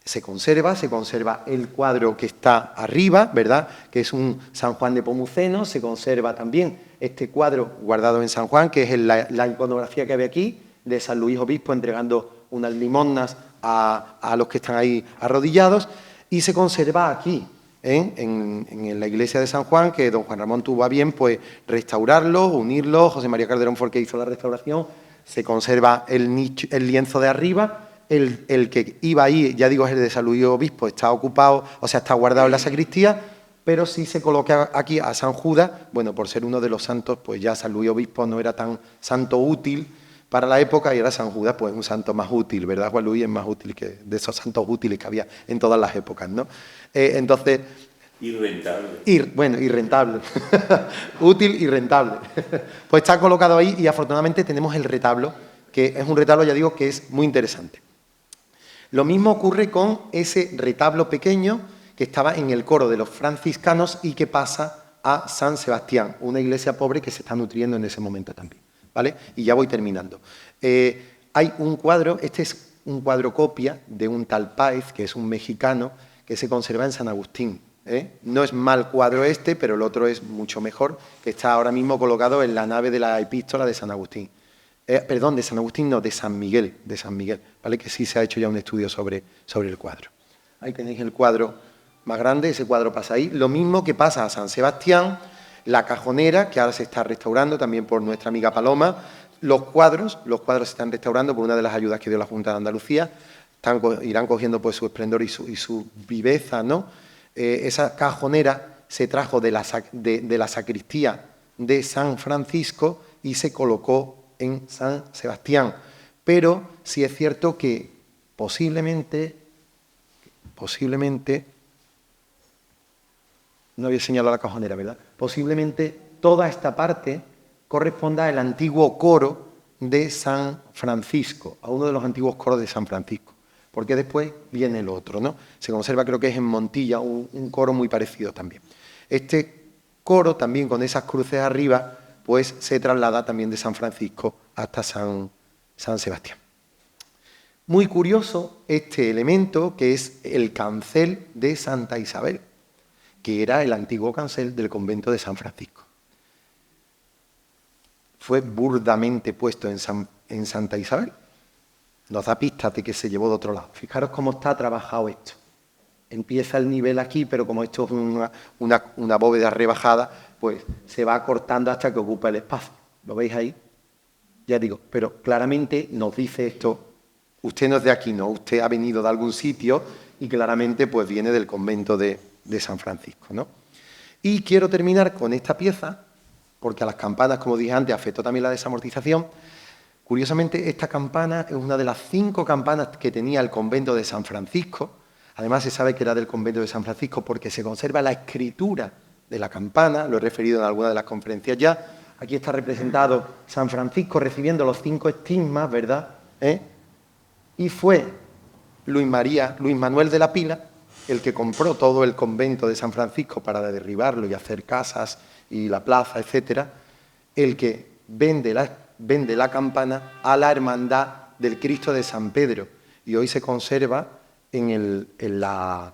se conserva el cuadro que está arriba, ¿verdad?, que es un San Juan de Pomuceno, se conserva también este cuadro guardado en San Juan, que es la iconografía que ve aquí, de San Luis Obispo entregando unas limosnas a los que están ahí arrodillados, y se conserva aquí, en la iglesia de San Juan, que don Juan Ramón tuvo a bien pues restaurarlo, unirlo. José María Calderón fue el que hizo la restauración. Se conserva el lienzo de arriba. El que iba ahí, ya digo, es el de San Luis Obispo, está ocupado, o sea, está guardado en la sacristía, pero sí se coloca aquí a San Judas. Bueno, por ser uno de los santos, pues ya San Luis Obispo no era tan santo útil para la época, y era San Judas, pues un santo más útil, ¿verdad? Juan Luis es más útil que de esos santos útiles que había en todas las épocas, ¿no? Entonces... Y rentable. Y rentable. Útil y rentable. Pues está colocado ahí, y afortunadamente tenemos el retablo, que es un retablo, ya digo, que es muy interesante. Lo mismo ocurre con ese retablo pequeño que estaba en el coro de los franciscanos y que pasa a San Sebastián, una iglesia pobre que se está nutriendo en ese momento también, ¿vale? Y ya voy terminando. Hay un cuadro, este es un cuadro copia de un tal Páez, que es un mexicano, que se conserva en San Agustín. No es mal cuadro este, pero el otro es mucho mejor, que está ahora mismo colocado en la nave de la epístola de San Agustín. Perdón, de San Agustín no, de San Miguel, ¿vale? Que sí se ha hecho ya un estudio sobre el cuadro. Ahí tenéis el cuadro más grande, ese cuadro pasa ahí. Lo mismo que pasa a San Sebastián, la cajonera, que ahora se está restaurando también por nuestra amiga Paloma. Los cuadros se están restaurando por una de las ayudas que dio la Junta de Andalucía. Irán cogiendo pues su esplendor y su viveza, ¿no? Esa cajonera se trajo de la sacristía de San Francisco y se colocó en San Sebastián, pero sí es cierto que posiblemente, no había señalado la cajonera, ¿verdad? Posiblemente toda esta parte corresponda al antiguo coro de San Francisco, a uno de los antiguos coros de San Francisco, porque después viene el otro, ¿no? Se conserva, creo que es en Montilla, un coro muy parecido también. Este coro también con esas cruces arriba, pues se traslada también de San Francisco hasta San Sebastián. Muy curioso este elemento, que es el cancel de Santa Isabel, que era el antiguo cancel del convento de San Francisco. Fue burdamente puesto en Santa Isabel. Nos da pistas de que se llevó de otro lado. Fijaros cómo está trabajado esto. Empieza el nivel aquí, pero como esto es una bóveda rebajada, pues se va cortando hasta que ocupa el espacio. ¿Lo veis ahí? Ya digo, pero claramente nos dice esto, usted no es de aquí, no, usted ha venido de algún sitio y claramente pues viene del convento de San Francisco, ¿no? Y quiero terminar con esta pieza, porque a las campanas, como dije antes, afectó también la desamortización. Curiosamente, esta campana es una de las 5 campanas que tenía el convento de San Francisco. Además, se sabe que era del convento de San Francisco porque se conserva la escritura de la campana, lo he referido en alguna de las conferencias ya. Aquí está representado San Francisco recibiendo los 5 estigmas, ¿verdad? Y fue Luis Manuel de la Pila el que compró todo el convento de San Francisco para derribarlo y hacer casas y la plaza, etcétera, el que vende la campana a la Hermandad del Cristo de San Pedro. Y hoy se conserva en la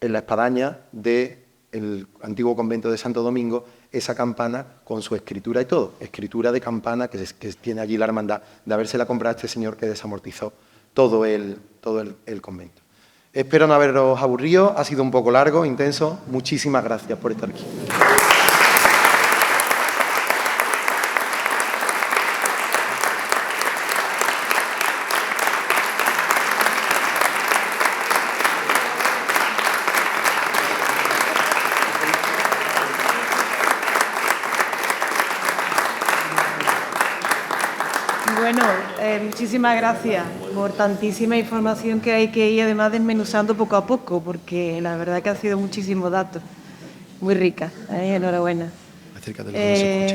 espadaña del antiguo convento de Santo Domingo esa campana con su escritura y todo. Escritura de campana que tiene allí la Hermandad, de habérsela comprado a este señor que desamortizó todo el convento. Espero no haberos aburrido, ha sido un poco largo, intenso. Muchísimas gracias por estar aquí. Bueno, muchísimas gracias por tantísima información que hay que ir además desmenuzando poco a poco, porque la verdad que ha sido muchísimos datos, muy rica. Enhorabuena.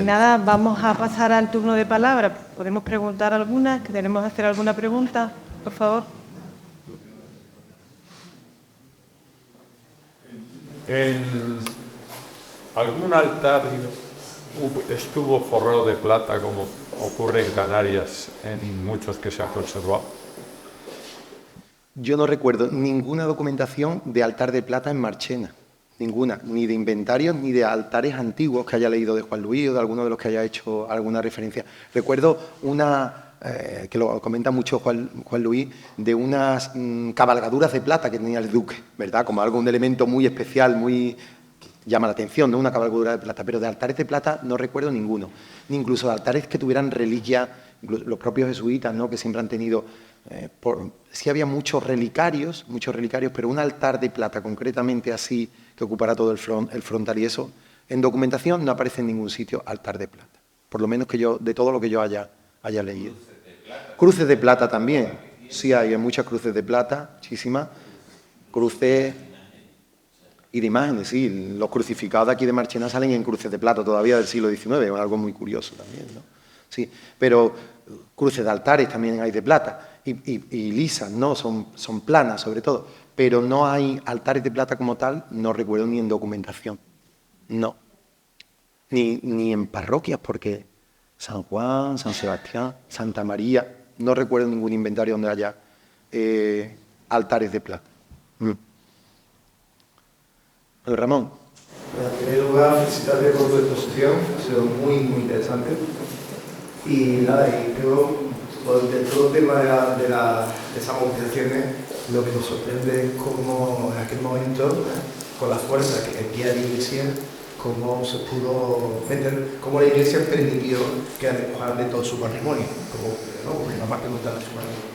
Nada, vamos a pasar al turno de palabra. ¿Podemos preguntar algunas? ¿Queremos hacer alguna pregunta? Por favor. En algún altar estuvo forrado de plata, como ocurre en Canarias, en muchos que se han conservado. Yo no recuerdo ninguna documentación de altar de plata en Marchena, ninguna, ni de inventarios ni de altares antiguos que haya leído de Juan Luis o de alguno de los que haya hecho alguna referencia. Recuerdo una, que lo comenta mucho Juan Luis, de unas cabalgaduras de plata que tenía el duque, ¿verdad? Como algo, un elemento muy especial, muy... llama la atención, ¿no? Una cabalgadura de plata, pero de altares de plata no recuerdo ninguno, ni incluso de altares que tuvieran reliquias, los propios jesuitas, ¿no? Que siempre han tenido, sí había muchos relicarios, pero un altar de plata concretamente así, que ocupara todo el frontal y eso, en documentación no aparece en ningún sitio altar de plata, por lo menos que yo, de todo lo que yo haya leído. Cruces de plata también, sí hay muchas cruces de plata, muchísimas, cruces... y de imágenes, sí. Los crucificados de aquí de Marchena salen en cruces de plata todavía del siglo XIX, algo muy curioso también, ¿no? Sí, pero cruces de altares también hay de plata, y lisas, ¿no? Son planas, sobre todo. Pero no hay altares de plata como tal, no recuerdo ni en documentación, no. Ni en parroquias, porque San Juan, San Sebastián, Santa María, no recuerdo ningún inventario donde haya altares de plata. Ramón. En primer lugar, felicitarte por tu exposición, ha sido muy, muy interesante. Y nada, y creo que de todo el tema de las desamortizaciones, lo que nos sorprende es cómo en aquel momento, con la fuerza que había la Iglesia, cómo se pudo meter, cómo la Iglesia permitió que despojaran de todo su patrimonio, porque no parte de su patrimonio.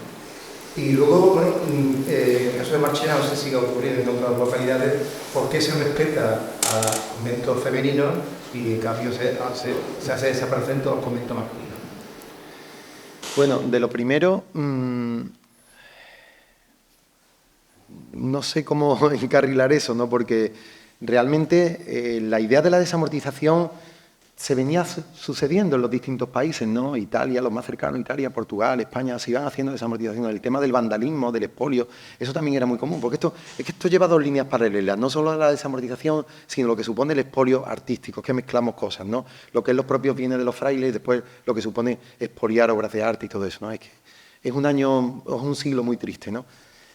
Y luego, bueno, en el caso de Marchena, no sé si sigue ocurriendo en otras localidades, ¿por qué se respeta a conventos femeninos y en cambio se hace desaparecer en todos los conventos masculinos? Bueno, de lo primero, no sé cómo encarrilar eso, ¿no? Porque realmente la idea de la desamortización se venía sucediendo en los distintos países, ¿no? Italia, los más cercanos, Italia, Portugal, España, se iban haciendo desamortización. El tema del vandalismo, del expolio, eso también era muy común, porque esto lleva dos líneas paralelas, no solo la desamortización, sino lo que supone el expolio artístico, es que mezclamos cosas, ¿no? Lo que es los propios bienes de los frailes y después lo que supone expoliar obras de arte y todo eso, ¿no? Es que es un siglo muy triste, ¿no?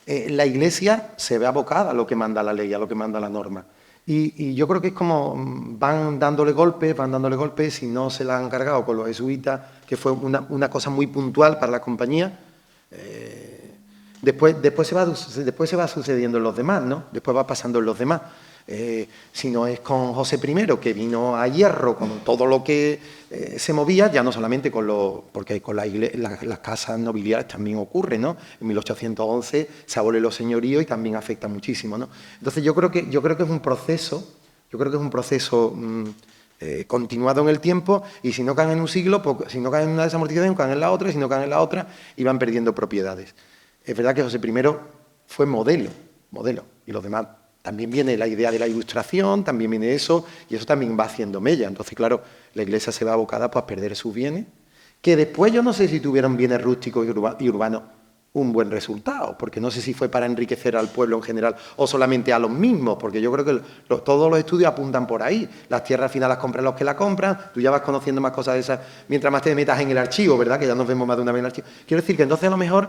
La Iglesia se ve abocada a lo que manda la ley, a lo que manda la norma. Y yo creo que es como van dándole golpes, y no se la han cargado con los jesuitas, que fue una cosa muy puntual para la compañía. Después se va sucediendo en los demás, ¿no? Después va pasando en los demás. Si no es con José I, que vino a hierro con todo lo que se movía, ya no solamente porque con las casas nobiliarias también ocurre, ¿no? En 1811 se abolen los señoríos y también afecta muchísimo, ¿no? Entonces yo creo que es un proceso Yo creo que es un proceso continuado en el tiempo, y si no caen en un siglo, pues, si no caen en una desamortización, caen en la otra, y si no caen en la otra, y van perdiendo propiedades. Es verdad que José I fue modelo, y los demás también viene la idea de la Ilustración, también viene eso, y eso también va haciendo mella. Entonces, claro, la Iglesia se va abocada pues, a perder sus bienes, que después yo no sé si tuvieron bienes rústicos y urbanos un buen resultado, porque no sé si fue para enriquecer al pueblo en general o solamente a los mismos, porque yo creo que todos los estudios apuntan por ahí. Las tierras al final las compran los que la compran, tú ya vas conociendo más cosas de esas mientras más te metas en el archivo, ¿verdad? Que ya nos vemos más de una vez en el archivo. Quiero decir que entonces a lo mejor,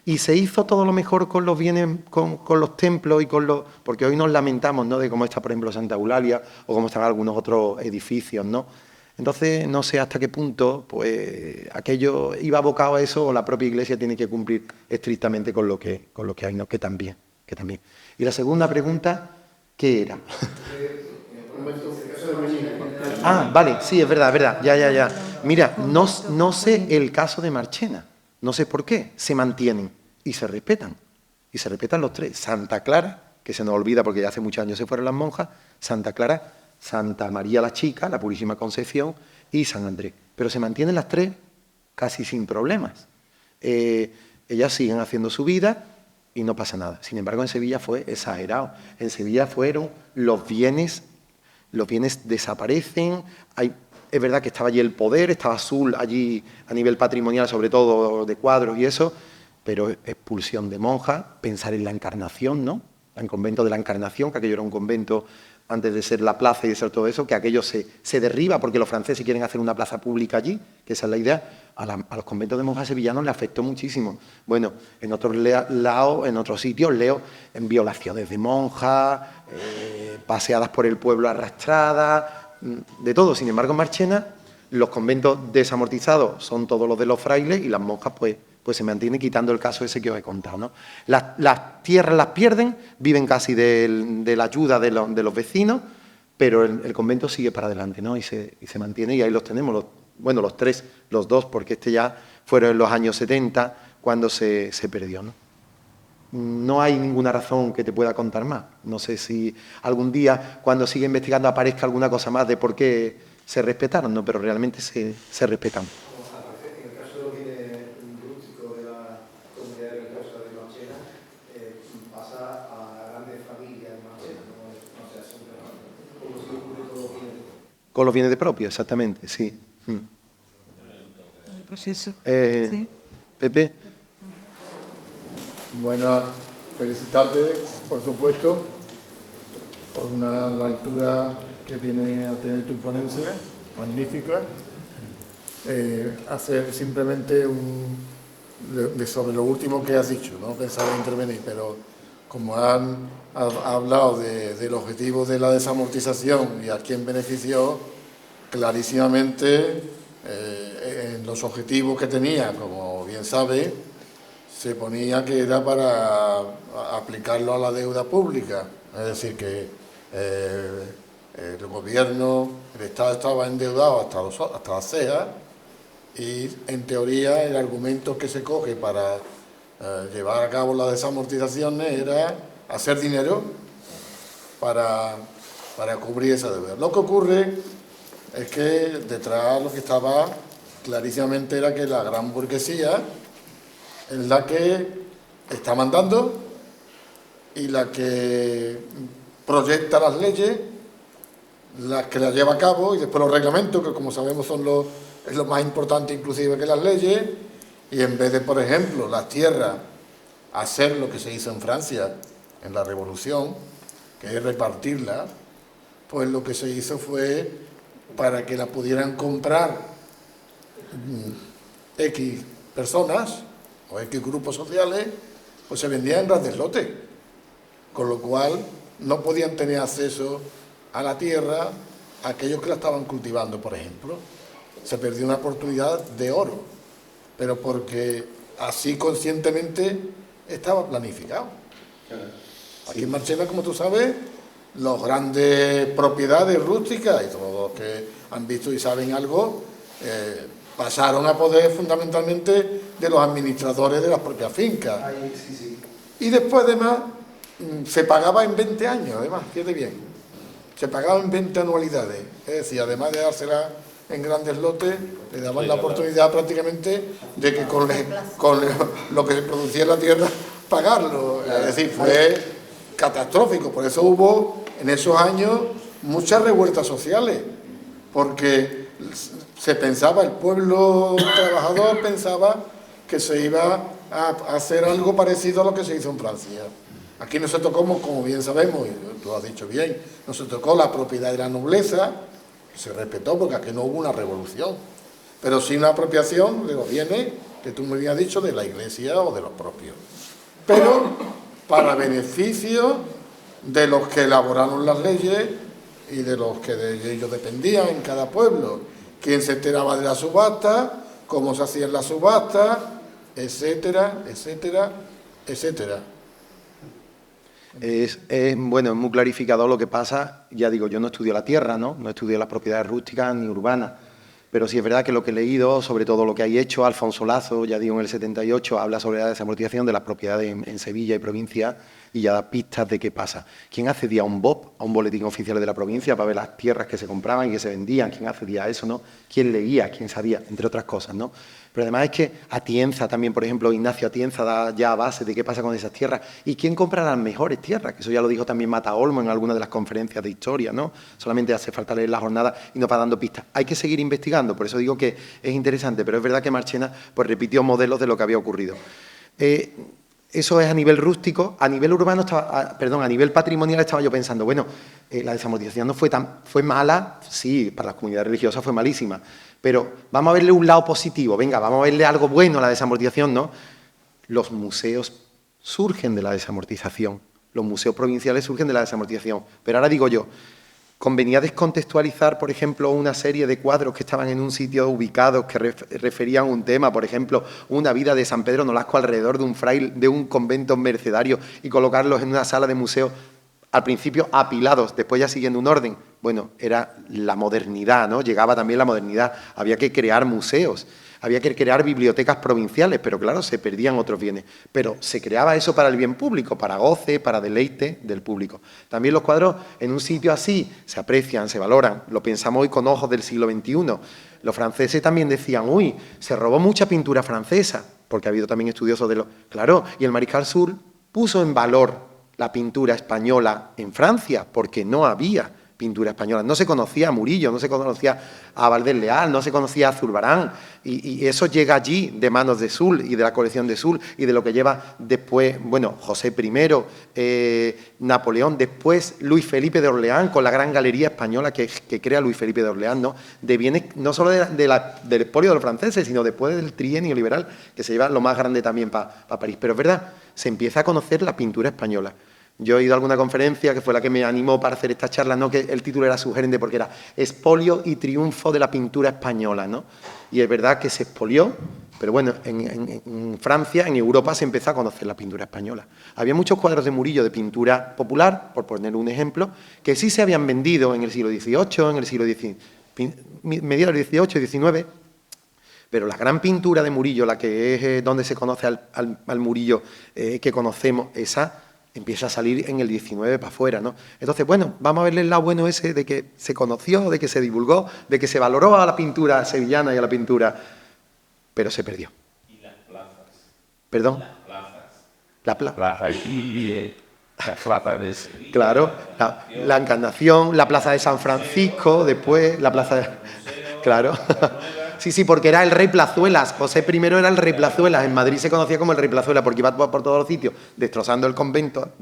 y se hizo todo lo mejor con los bienes, con los templos y con los... Porque hoy nos lamentamos, ¿no?, de cómo está, por ejemplo, Santa Eulalia o cómo están algunos otros edificios, ¿no? Entonces, no sé hasta qué punto pues, aquello iba abocado a eso o la propia Iglesia tiene que cumplir estrictamente con lo que hay, ¿no? Que también. Y la segunda pregunta, ¿qué era? Vale, sí, es verdad, ya. Mira, no sé el caso de Marchena, no sé por qué, se mantienen y se respetan los tres. Santa Clara, que se nos olvida porque ya hace muchos años se fueron las monjas, Santa Clara, Santa María la Chica, la Purísima Concepción y San Andrés. Pero se mantienen las tres casi sin problemas. Ellas siguen haciendo su vida y no pasa nada. Sin embargo, en Sevilla fue exagerado. En Sevilla fueron los bienes desaparecen. Es verdad que estaba allí el poder, estaba Azul allí a nivel patrimonial, sobre todo de cuadros y eso, pero expulsión de monjas, pensar en la Encarnación, ¿no? En el convento de la Encarnación, que aquello era un convento antes de ser la plaza y de ser todo eso, que aquello se derriba porque los franceses quieren hacer una plaza pública allí, que esa es la idea. A los conventos de monjas sevillanos le afectó muchísimo. Bueno, en otros lados, en otros sitios, leo en violaciones de monjas, paseadas por el pueblo arrastradas, de todo. Sin embargo, en Marchena, los conventos desamortizados son todos los de los frailes y las monjas, pues se mantiene, quitando el caso ese que os he contado, ¿no? Las tierras las pierden, viven casi de la ayuda de los vecinos, pero el convento sigue para adelante, ¿no? Y se mantiene, y ahí los tenemos, los tres, los dos, porque este ya fueron en los años 70 cuando se perdió, ¿no? No hay ninguna razón que te pueda contar más. No sé si algún día, cuando siga investigando, aparezca alguna cosa más de por qué se respetaron, ¿no? Pero realmente se respetan. Con los bienes de propio, exactamente, sí. El proceso. Sí. Pepe. Bueno, felicitarte, por supuesto, por una lectura que viene a tener tu ponencia, magnífica. Hacer simplemente sobre lo último que has dicho, no pensaba intervenir, pero como han hablado del objetivo de la desamortización y a quién benefició, clarísimamente en los objetivos que tenía, como bien sabe, se ponía que era para aplicarlo a la deuda pública, es decir, que el gobierno, el Estado estaba endeudado hasta la ceja, y en teoría el argumento que se coge para llevar a cabo las desamortizaciones era hacer dinero para cubrir esa deuda. Lo que ocurre es que detrás lo que estaba clarísimamente era que la gran burguesía es la que está mandando y la que proyecta las leyes, las que las lleva a cabo, y después los reglamentos, que como sabemos es lo más importante inclusive que las leyes, y en vez de, por ejemplo, las tierras hacer lo que se hizo en Francia en la Revolución, que es repartirla, pues lo que se hizo fue, para que la pudieran comprar X personas o X grupos sociales, pues se vendían en ras de lote, con lo cual no podían tener acceso a la tierra aquellos que la estaban cultivando, por ejemplo. Se perdió una oportunidad de oro, pero porque así conscientemente estaba planificado. Aquí en Marchena, como tú sabes, las grandes propiedades rústicas, y todos los que han visto y saben algo, pasaron a poder fundamentalmente de los administradores de las propias fincas. Y después, además, se pagaba en 20 años, además, fíjate bien. se pagaban 20 anualidades, es decir, además de dárselas en grandes lotes, le daban la oportunidad prácticamente de que con lo que se producía en la tierra, pagarlo. Es decir, fue catastrófico. Por eso hubo en esos años muchas revueltas sociales, porque se pensaba, el pueblo trabajador pensaba que se iba a hacer algo parecido a lo que se hizo en Francia. Aquí no se tocó, como bien sabemos, y tú has dicho bien, no se tocó la propiedad de la nobleza, se respetó porque aquí no hubo una revolución, pero sí una apropiación de los bienes, que tú me habías dicho, de la iglesia o de los propios. Pero para beneficio de los que elaboraron las leyes y de los que de ellos dependían en cada pueblo, quién se enteraba de la subasta, cómo se hacían las subastas, etcétera, etcétera, etcétera. Bueno, es muy clarificador lo que pasa. Ya digo, yo no estudio la tierra, ¿no? No estudio las propiedades rústicas ni urbanas, pero sí es verdad que lo que he leído, sobre todo lo que hay hecho, Alfonso Lazo, ya digo, en el 78, habla sobre la desamortización de las propiedades en Sevilla y provincia y ya da pistas de qué pasa. ¿Quién accedía a un BOP, a un boletín oficial de la provincia, para ver las tierras que se compraban y que se vendían? ¿Quién accedía a eso, no? ¿Quién leía? ¿Quién sabía? Entre otras cosas, ¿no? Pero además es que Atienza también, por ejemplo, Ignacio Atienza da ya base de qué pasa con esas tierras y quién compra las mejores tierras, que eso ya lo dijo también Mata Olmo en alguna de las conferencias de historia, ¿no? Solamente hace falta leer la jornada y nos va dando pistas. Hay que seguir investigando, por eso digo que es interesante, pero es verdad que Marchena pues repitió modelos de lo que había ocurrido. Eso es a nivel rústico. A nivel urbano, a nivel patrimonial estaba yo pensando, bueno, la desamortización no fue mala, sí, para las comunidades religiosas fue malísima, pero vamos a verle un lado positivo, venga, vamos a verle algo bueno a la desamortización, ¿no? Los museos surgen de la desamortización, los museos provinciales surgen de la desamortización, pero ahora digo yo, convenía descontextualizar, por ejemplo, una serie de cuadros que estaban en un sitio ubicados que referían un tema, por ejemplo, una vida de San Pedro Nolasco alrededor de un fraile, de un convento mercedario y colocarlos en una sala de museo, al principio apilados, después ya siguiendo un orden. Bueno, era la modernidad, ¿no? Llegaba también la modernidad, había que crear museos, había que crear bibliotecas provinciales, pero claro, se perdían otros bienes. Pero se creaba eso para el bien público, para goce, para deleite del público. También los cuadros en un sitio así se aprecian, se valoran. Lo pensamos hoy con ojos del siglo XXI. Los franceses también decían, uy, se robó mucha pintura francesa, porque ha habido también estudiosos de lo... Claro, y el Mariscal Soult puso en valor la pintura española en Francia, porque no había pintura española. No se conocía a Murillo, no se conocía a Valdés Leal, no se conocía a Zurbarán, y eso llega allí de manos de Soult y de la colección de Soult y de lo que lleva después, bueno, José I, Napoleón, después Luis Felipe de Orleans, con la gran galería española que crea Luis Felipe de Orleans, ¿no? De bienes no solo del expolio de los franceses, sino después del trienio liberal, que se lleva lo más grande también para París. Pero es verdad, se empieza a conocer la pintura española. Yo he ido a alguna conferencia que fue la que me animó para hacer esta charla, ¿no? Que el título era sugerente porque era Expolio y triunfo de la pintura española, ¿no? Y es verdad que se expolió, pero bueno, en Francia, en Europa, se empezó a conocer la pintura española. Había muchos cuadros de Murillo de pintura popular, por poner un ejemplo, que sí se habían vendido en el siglo XVIII, en el siglo XIX, mediados del XVIII y XIX, pero la gran pintura de Murillo, la que es donde se conoce al Murillo que conocemos, esa empieza a salir en el 19 para afuera, ¿no? Entonces, bueno, vamos a verle el lado bueno ese de que se conoció, de que se divulgó, de que se valoró a la pintura sevillana y a la pintura, pero se perdió. ¿Y las plazas? ¿Perdón? Las plazas. La plaza. Las plazas de Sevilla. Claro, la Encarnación, la plaza de San Francisco, después la plaza de... Claro. Sí, porque era el rey Plazuelas. José I era el rey Plazuelas. En Madrid se conocía como el rey Plazuelas porque iba por todos los sitios destrozando el convento,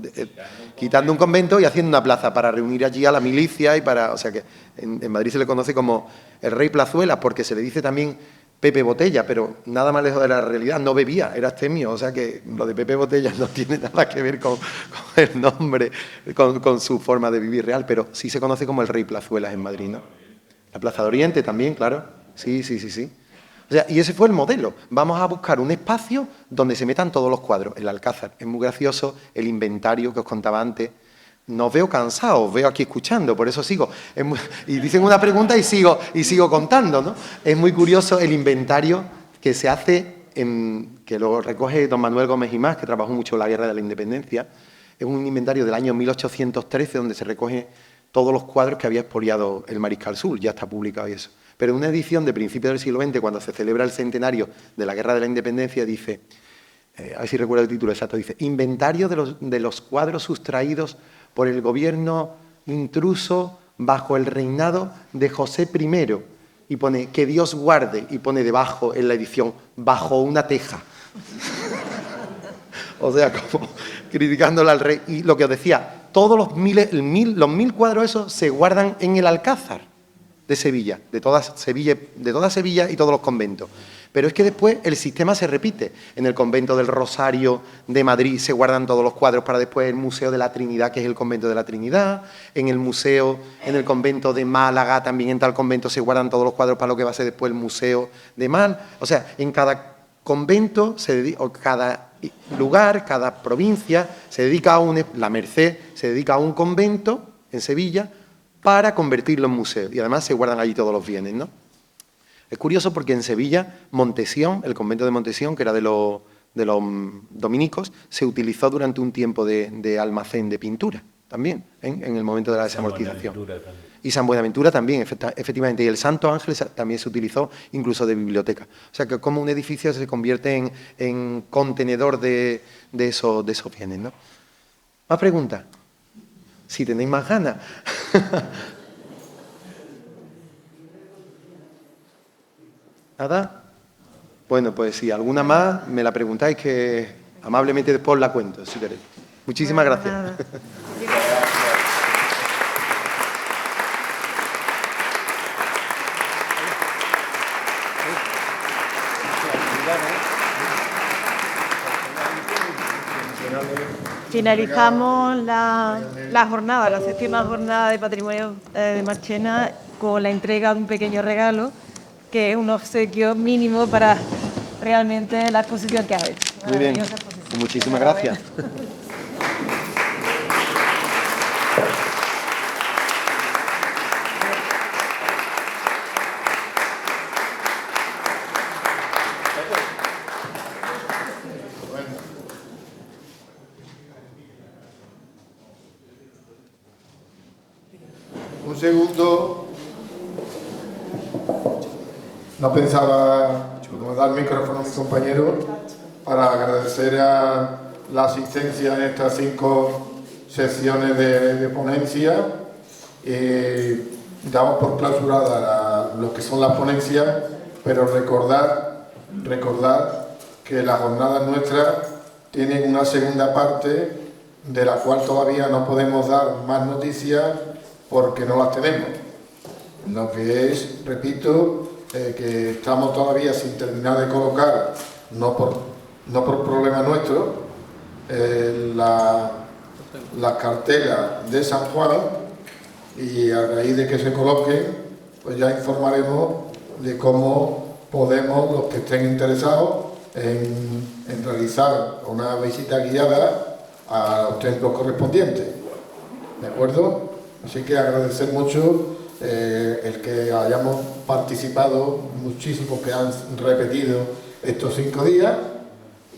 quitando un convento y haciendo una plaza para reunir allí a la milicia y para... O sea que en Madrid se le conoce como el rey Plazuelas porque se le dice también Pepe Botella, pero nada más lejos de la realidad, no bebía, era astemio, o sea que lo de Pepe Botella no tiene nada que ver con el nombre, con su forma de vivir real, pero sí se conoce como el rey Plazuelas en Madrid, ¿no? La Plaza de Oriente también, claro. Sí. O sea, y ese fue el modelo. Vamos a buscar un espacio donde se metan todos los cuadros. El Alcázar es muy gracioso, el inventario que os contaba antes. No os veo cansado, os veo aquí escuchando, por eso sigo. Y dicen una pregunta y sigo contando, ¿no? Es muy curioso el inventario que se hace, que lo recoge don Manuel Gómez y más, que trabajó mucho en la Guerra de la Independencia. Es un inventario del año 1813 donde se recoge todos los cuadros que había expoliado el Mariscal Soult, ya está publicado y eso. Pero en una edición de principios del siglo XX, cuando se celebra el centenario de la Guerra de la Independencia, dice, a ver si recuerdo el título exacto, dice, inventario de los cuadros sustraídos por el gobierno intruso bajo el reinado de José I, y pone, que Dios guarde, y pone debajo en la edición, bajo una teja. O sea, como criticándole al rey. Y lo que os decía, todos los mil cuadros esos se guardan en el Alcázar de Sevilla, de toda Sevilla y todos los conventos. Pero es que después el sistema se repite. En el convento del Rosario de Madrid se guardan todos los cuadros para después el Museo de la Trinidad, que es el convento de la Trinidad. En el convento de Málaga, también en tal convento se guardan todos los cuadros para lo que va a ser después el Museo de Málaga. O sea, en cada convento, o cada lugar, cada provincia, se dedica a la Merced se dedica a un convento en Sevilla para convertirlo en museo. Y además se guardan allí todos los bienes, ¿no? Es curioso porque en Sevilla, Montesión, el convento de Montesión, que era de los dominicos, se utilizó durante un tiempo de almacén de pintura, también, en el momento de la desamortización. Y San Buenaventura también, efectivamente. Y el Santo Ángel también se utilizó incluso de biblioteca. O sea, que como un edificio se convierte en contenedor de esos bienes, ¿no? ¿Más preguntas? Si tenéis más ganas. ¿Nada? Bueno, pues si alguna más me la preguntáis, que amablemente después la cuento, si queréis. Muchísimas gracias. Nada. Finalizamos la jornada, la 7ª jornada de Patrimonio de Marchena, con la entrega de un pequeño regalo, que es un obsequio mínimo para realmente la exposición que ha hecho. Muy bien, pues muchísimas gracias. Un segundo. No pensaba dar el micrófono a mi compañero para agradecer a la asistencia en estas 5 sesiones de ponencia. Damos por clausurada lo que son las ponencias, pero recordar que las jornadas nuestras tienen una segunda parte de la cual todavía no podemos dar más noticias porque no las tenemos. Lo que es, repito, que estamos todavía sin terminar de colocar, no por problema nuestro, las cartelas de San Juan, y a raíz de que se coloquen, pues ya informaremos de cómo podemos, los que estén interesados en realizar una visita guiada a los templos correspondientes. ¿De acuerdo? Así que agradecer mucho el que hayamos participado, muchísimos que han repetido estos 5 días,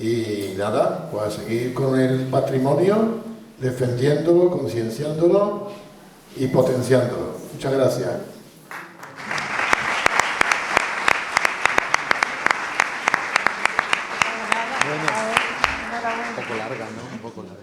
y nada, pues a seguir con el patrimonio, defendiéndolo, concienciándolo y potenciándolo. Muchas gracias. Un poco larga, ¿no? Un poco larga.